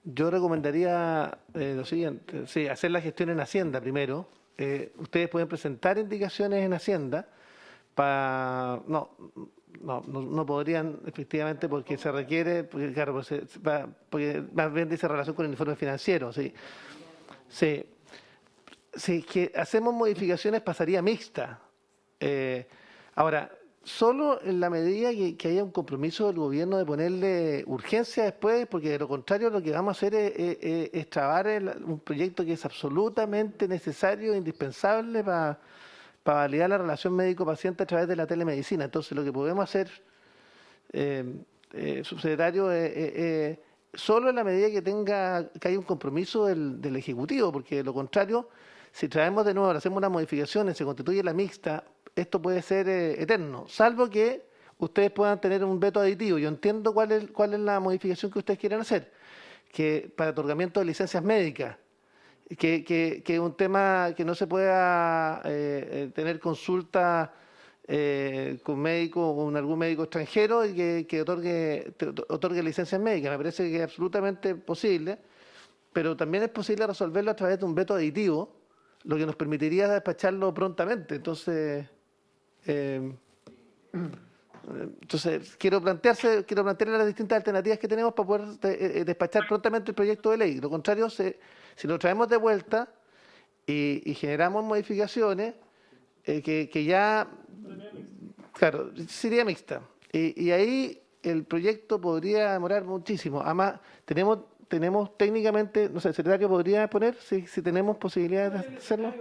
Yo recomendaría lo siguiente, sí, hacer la gestión en Hacienda primero. Ustedes pueden presentar indicaciones en Hacienda no podrían, efectivamente, porque se requiere, porque claro, porque más bien dice relación con el informe financiero, sí. Sí. Si que hacemos modificaciones pasaría mixta. Ahora, solo en la medida que haya un compromiso del gobierno de ponerle urgencia después, porque de lo contrario lo que vamos a hacer es trabar un proyecto que es absolutamente necesario e indispensable para validar la relación médico-paciente a través de la telemedicina. Entonces, lo que podemos hacer, subsecretario, solo en la medida que haya un compromiso del Ejecutivo, porque de lo contrario, si traemos de nuevo, hacemos una modificación y se constituye la mixta, esto puede ser eterno, salvo que ustedes puedan tener un veto aditivo. Yo entiendo cuál es la modificación que ustedes quieren hacer, que para otorgamiento de licencias médicas, que es un tema que no se pueda tener consulta con médico o con algún médico extranjero y que otorgue licencias médicas. Me parece que es absolutamente posible, pero también es posible resolverlo a través de un veto aditivo, lo que nos permitiría despacharlo prontamente. Entonces, quiero plantearle las distintas alternativas que tenemos para poder despachar prontamente el proyecto de ley. Lo contrario, si lo traemos de vuelta y generamos modificaciones, que ya, claro, sería mixta. Y ahí el proyecto podría demorar muchísimo. Además, tenemos técnicamente, no sé, el secretario podría poner, si tenemos posibilidades de hacerlo.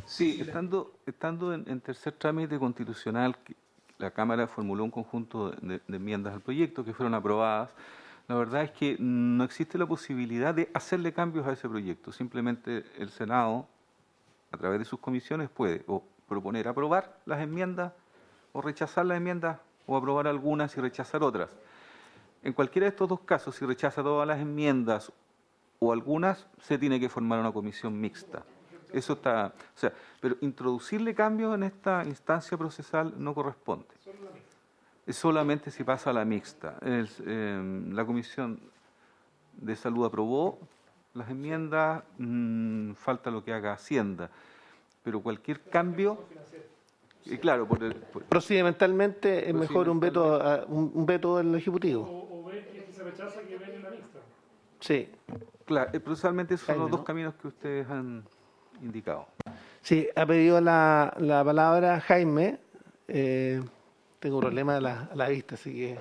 Sí, estando en tercer trámite constitucional, la Cámara formuló un conjunto de enmiendas al proyecto que fueron aprobadas. La verdad es que no existe la posibilidad de hacerle cambios a ese proyecto. Simplemente el Senado, a través de sus comisiones, puede o proponer aprobar las enmiendas o rechazar las enmiendas, o aprobar algunas y rechazar otras. En cualquiera de estos dos casos, si rechaza todas las enmiendas o algunas, se tiene que formar una comisión mixta. Eso está, o sea, pero introducirle cambios en esta instancia procesal no corresponde. Es solamente si pasa a la mixta. La Comisión de Salud aprobó las enmiendas, falta lo que haga Hacienda, pero cualquier cambio, claro, procedimentalmente es mejor un veto del Ejecutivo. O ver que se rechaza que venga la mixta. Sí, Claro, proceduralmente esos son Jaime, los dos ¿no? caminos que ustedes han indicado. Sí, ha pedido la palabra Jaime. Tengo un problema a la vista, así que...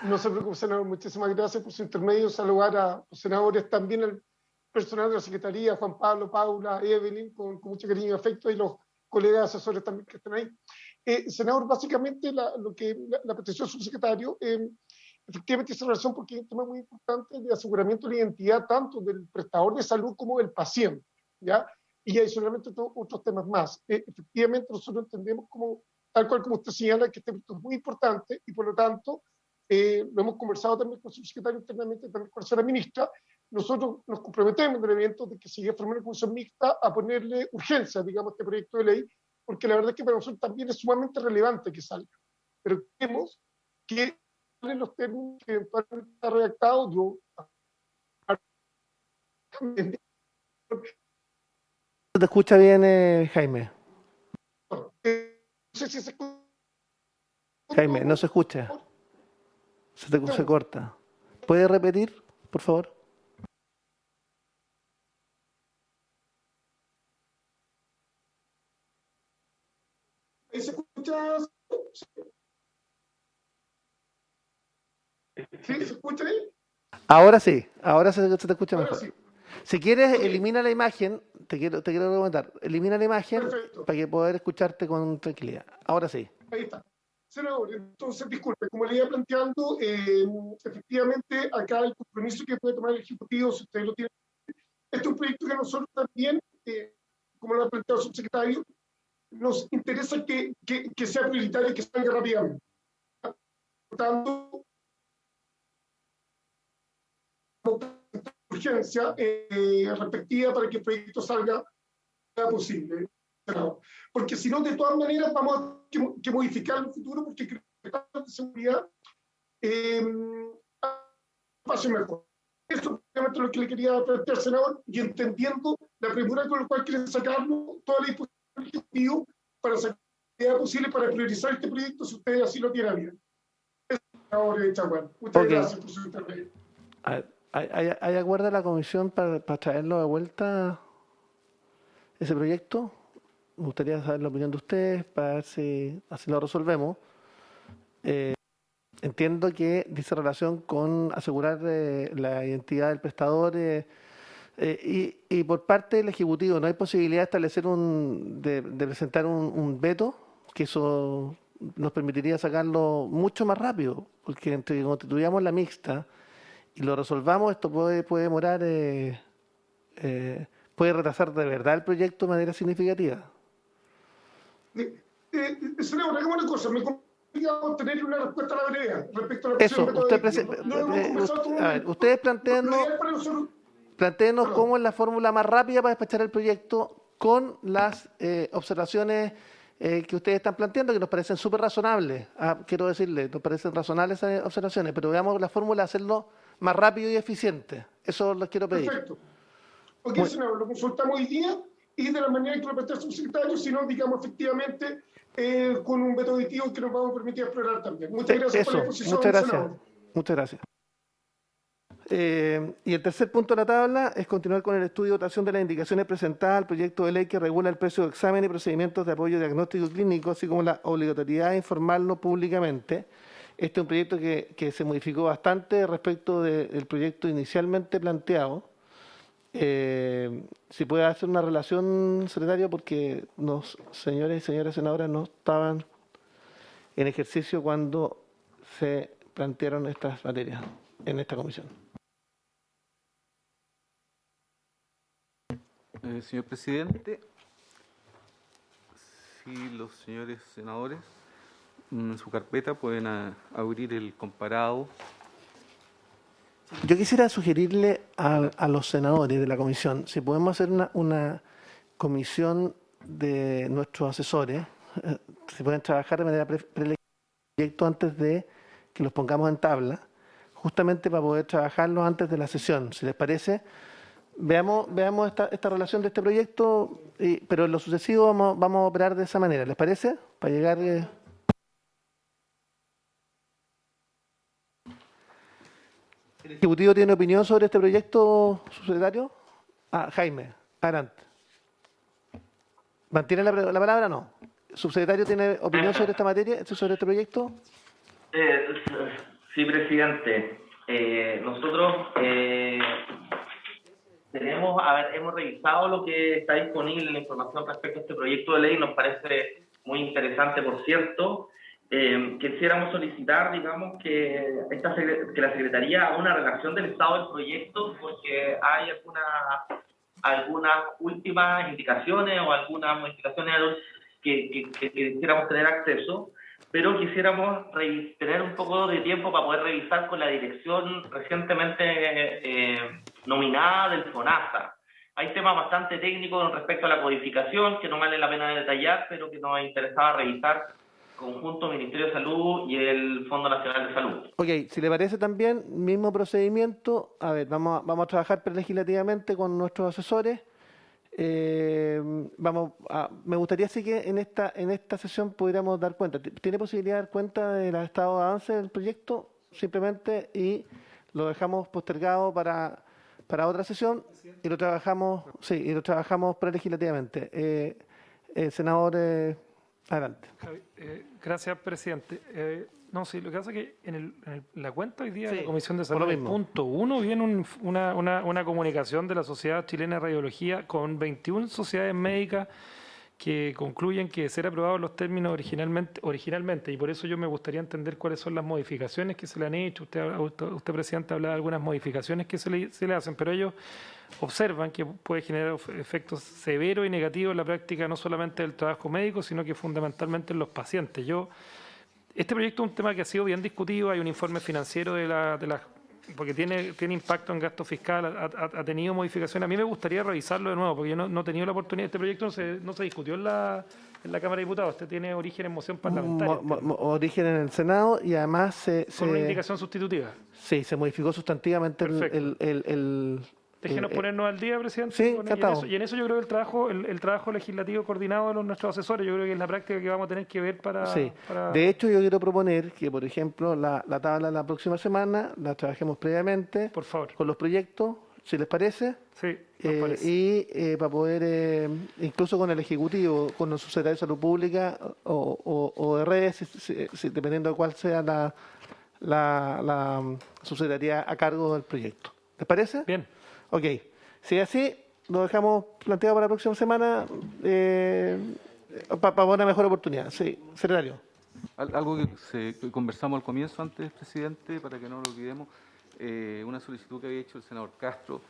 No se preocupe, senador. Muchísimas gracias por su intermedio. Saludar a los senadores, también al personal de la Secretaría, Juan Pablo, Paula, Evelyn, con mucho cariño y afecto, y los colegas asesores también que están ahí. Senador, básicamente la petición del subsecretario, efectivamente esa relación, porque es un tema muy importante de aseguramiento de la identidad tanto del prestador de salud como del paciente, ¿ya? Y adicionalmente otros temas más. Efectivamente nosotros entendemos como, tal cual como usted señala, que este punto es muy importante y por lo tanto lo hemos conversado también con el subsecretario internamente, también con la señora ministra. Nosotros nos comprometemos en el evento de que se llegue a formar una comisión mixta a ponerle urgencia, digamos, a este proyecto de ley, porque la verdad es que para nosotros también es sumamente relevante que salga. Pero queremos que en los términos que eventualmente está redactado, yo también, ¿Se te escucha bien, Jaime? no sé si se escucha. Jaime, no se escucha. Se corta. ¿Puede repetir, por favor? ¿Ahí se escucha? ¿Sí? ¿Se escucha ahí? Ahora sí, ahora se te escucha Ahora mejor. sí. Si quieres, Ok. elimina la imagen. Te quiero comentar. Elimina la imagen Perfecto. para que poder escucharte con tranquilidad. Ahora sí. Ahí está. Senador, entonces, disculpe, como le iba planteando, efectivamente, acá el compromiso que puede tomar el Ejecutivo, si usted lo tiene, este es un proyecto que nosotros también, como lo ha planteado el subsecretario, nos interesa que sea prioritario y que salga rápidamente. Por tanto, urgencia respectiva para que el proyecto salga posible. Porque si no, de todas maneras, vamos a que modificar en el futuro, porque creo que la seguridad pase mejor. Eso es lo que le quería plantear, senador, y entendiendo la premura con la cual quieren sacarlo, toda la disposición del Ejecutivo para sacar la idea posible para priorizar este proyecto, si ustedes así lo tienen bien. Senador Chaguán, muchas gracias por su intervención. ¿Hay acuerdo de la comisión para traerlo de vuelta ese proyecto? Me gustaría saber la opinión de ustedes para ver si así lo resolvemos. Entiendo que dice relación con asegurar la identidad del prestador y por parte del Ejecutivo, ¿no hay posibilidad de establecer de presentar un veto? Que eso nos permitiría sacarlo mucho más rápido, porque entre que constituyamos la mixta y lo resolvamos, esto puede demorar, puede retrasar de verdad el proyecto de manera significativa. Senador, hagamos una cosa, me complica tener una respuesta a la brevedad respecto a la Eso, posición de no hemos conversado hasta un a ver, momento. ustedes Lo ideal para nosotros, planteennos perdón, cómo es la fórmula más rápida para despachar el proyecto con las observaciones que ustedes están planteando, que nos parecen súper razonables. Quiero decirle, nos parecen razonables esas observaciones, pero veamos la fórmula de hacerlo más rápido y eficiente. Eso les quiero pedir. perfecto. Ok, Muy- senador, lo consultamos hoy día y de la manera en que lo plantea el subsecretario, sino, digamos, efectivamente, con un veto auditivo que nos vamos a permitir explorar también. Muchas gracias por la Eso, exposición, muchas gracias. senador. Muchas gracias. Y el tercer punto de la tabla es continuar con el estudio de votación de las indicaciones presentadas al proyecto de ley que regula el precio de exámenes y procedimientos de apoyo diagnóstico clínico, así como la obligatoriedad de informarlo públicamente. Este es un proyecto que se modificó bastante respecto del proyecto inicialmente planteado. Si puede hacer una relación, secretario, porque los señores y señoras senadoras no estaban en ejercicio cuando se plantearon estas materias en esta comisión. Señor presidente, si los señores senadores en su carpeta pueden abrir el comparado. Yo quisiera sugerirle a los senadores de la comisión, si podemos hacer una comisión de nuestros asesores, si pueden trabajar de manera proyecto antes de que los pongamos en tabla, justamente para poder trabajarlos antes de la sesión. Si les parece, veamos esta relación de este proyecto, pero en lo sucesivo vamos a operar de esa manera. ¿Les parece? Para llegar... ¿El Ejecutivo tiene opinión sobre este proyecto, subsecretario? Jaime, adelante. ¿Mantiene la palabra? No. ¿Subsecretario tiene opinión sobre esta materia, sobre este proyecto? Sí, presidente. Nosotros hemos revisado lo que está disponible en la información respecto a este proyecto de ley. Nos parece muy interesante, por cierto. Quisiéramos solicitar, digamos, que la Secretaría haga una relación del estado del proyecto, porque hay algunas últimas indicaciones o algunas modificaciones que quisiéramos tener acceso, pero quisiéramos tener un poco de tiempo para poder revisar con la dirección recientemente nominada del FONASA. Hay temas bastante técnicos con respecto a la codificación que no vale la pena detallar, pero que nos interesaba revisar conjunto Ministerio de Salud y el Fondo Nacional de Salud. Ok, si le parece también, mismo procedimiento, a ver, vamos a trabajar prelegislativamente con nuestros asesores. Me gustaría sí que en esta sesión pudiéramos dar cuenta. ¿Tiene posibilidad de dar cuenta del estado de avance del proyecto? Simplemente, y lo dejamos postergado para otra sesión y lo trabajamos prelegislativamente. Senador, adelante. Gracias, presidente. No, sí, lo que pasa es que en la cuenta hoy día de Sí, la Comisión de por Salud, lo en el mismo. punto 1, viene una comunicación de la Sociedad Chilena de Radiología con 21 sociedades médicas que concluyen que de ser aprobados los términos originalmente, y por eso yo me gustaría entender cuáles son las modificaciones que se le han hecho. Usted presidente, habla de algunas modificaciones que se le hacen, pero ellos observan que puede generar efectos severos y negativos en la práctica no solamente del trabajo médico, sino que fundamentalmente en los pacientes. Este proyecto es un tema que ha sido bien discutido, hay un informe financiero porque tiene impacto en gasto fiscal, ha tenido modificaciones. A mí me gustaría revisarlo de nuevo, porque yo no he tenido la oportunidad. Este proyecto no se discutió en la Cámara de Diputados, este tiene origen en moción parlamentaria. Origen en el Senado y además Con una indicación sustitutiva. Sí, se modificó sustantivamente Perfecto. Déjenos ponernos al día, presidente. Sí, encantado. Y en eso yo creo que el trabajo legislativo coordinado de nuestros asesores, yo creo que es la práctica que vamos a tener que ver para... Sí. De hecho, yo quiero proponer que, por ejemplo, la tabla de la próxima semana la trabajemos previamente. Por favor. Con los proyectos, si les parece. Sí, nos parece. Y para poder, incluso con el Ejecutivo, con los subsecretarios de Salud Pública o de redes, dependiendo de cuál sea la subsecretaría a cargo del proyecto. ¿Les parece? Bien. Ok. Si es así, lo dejamos planteado para la próxima semana para una mejor oportunidad. Sí, secretario. Algo que conversamos al comienzo antes, presidente, para que no lo olvidemos, una solicitud que había hecho el senador Castro,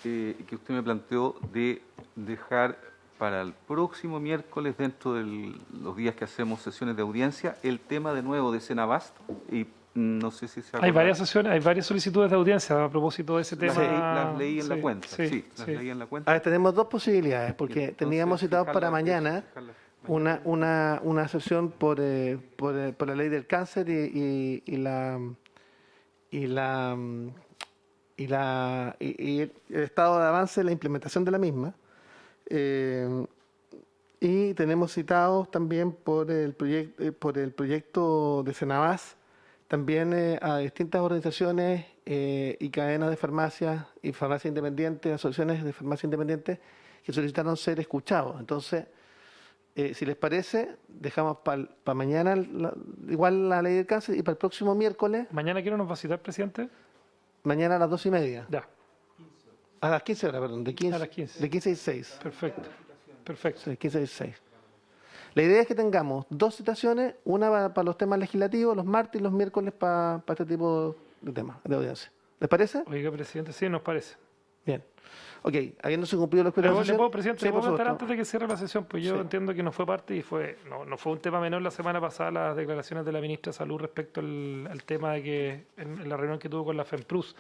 que usted me planteó de dejar para el próximo miércoles, dentro de los días que hacemos sesiones de audiencia, el tema de nuevo de Senabast, y no sé si se Hay varias sesiones, hay varias solicitudes de audiencia a propósito de ese tema. Las leí en la cuenta, las leí en la cuenta. A ver, tenemos dos posibilidades, porque Entonces, teníamos citados para mañana una sesión por la ley del cáncer y el estado de avance, la implementación de la misma. Y tenemos citados también por el proyecto de Senabast, también a distintas organizaciones y cadenas de farmacias y farmacias independientes, asociaciones de farmacia independientes que solicitaron ser escuchados. Entonces, si les parece, dejamos para mañana igual la ley del cáncer y para el próximo miércoles. ¿Mañana quién nos va a citar, presidente? Mañana a las 2:30. Ya. A las 15 horas, perdón, de 15 a las 15. De 15 y 6. Perfecto. Sí, 15 y 6. La idea es que tengamos dos citaciones, una para los temas legislativos, los martes y los miércoles para este tipo de temas, de audiencia. ¿Les parece? Oiga, presidente, sí, nos parece. Bien. Ok, habiéndose cumplido los criterios de sesión. Presidente, Sí, ¿le puedo por comentar supuesto. antes de que cierre la sesión? Pues yo Sí. entiendo que no fue parte y no fue un tema menor la semana pasada las declaraciones de la ministra de Salud respecto al tema de que en la reunión que tuvo con la FEMPRUS.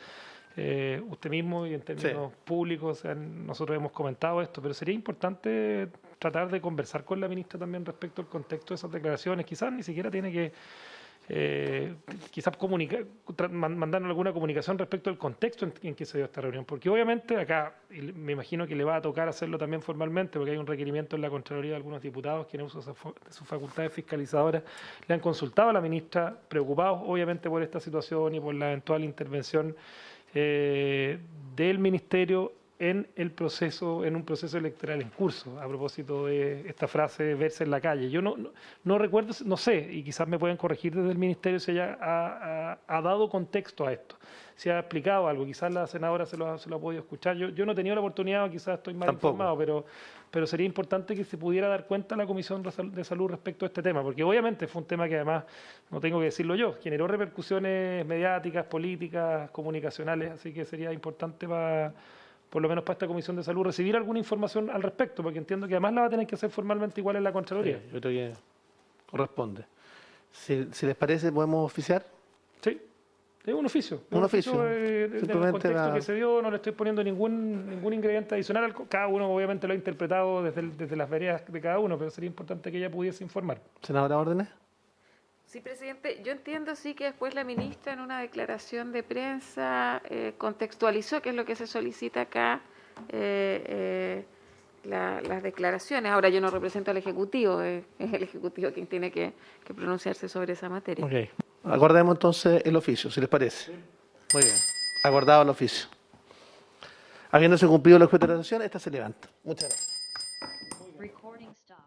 Usted mismo y en términos públicos, nosotros hemos comentado esto, pero sería importante tratar de conversar con la ministra también respecto al contexto de esas declaraciones. Quizás ni siquiera tiene que quizás mandar alguna comunicación respecto al contexto en que se dio esta reunión, porque obviamente acá me imagino que le va a tocar hacerlo también formalmente, porque hay un requerimiento en la Contraloría de algunos diputados que en uso de sus facultades fiscalizadoras le han consultado a la ministra, preocupados obviamente por esta situación y por la eventual intervención del Ministerio en un proceso electoral en curso, a propósito de esta frase verse en la calle. Yo no recuerdo, no sé, y quizás me pueden corregir desde el Ministerio si ella ha dado contexto a esto, si ha explicado algo, quizás la senadora se lo ha podido escuchar. Yo no he tenido la oportunidad, quizás estoy mal informado, pero sería importante que se pudiera dar cuenta a la Comisión de Salud respecto a este tema, porque obviamente fue un tema que además, no tengo que decirlo yo, generó repercusiones mediáticas, políticas, comunicacionales, así que sería importante por lo menos para esta Comisión de Salud, recibir alguna información al respecto, porque entiendo que además la va a tener que hacer formalmente igual en la Contraloría. Sí, yo creo que corresponde. Si les parece, ¿podemos oficiar? Sí, es un oficio. Un oficio. Del contexto que se dio, no le estoy poniendo ningún ingrediente adicional. Cada uno obviamente lo ha interpretado desde las veredas de cada uno, pero sería importante que ella pudiese informar. Senadora Órdenes. Sí, presidente. Yo entiendo sí que después la ministra en una declaración de prensa contextualizó qué es lo que se solicita acá, las declaraciones. Ahora yo no represento al Ejecutivo, es el Ejecutivo quien tiene que pronunciarse sobre esa materia. Ok. Acordemos entonces el oficio, si les parece. Sí. Muy bien. Acordado el oficio. Habiéndose cumplido el objeto de la sesión, esta se levanta. Muchas gracias. Recording stopped.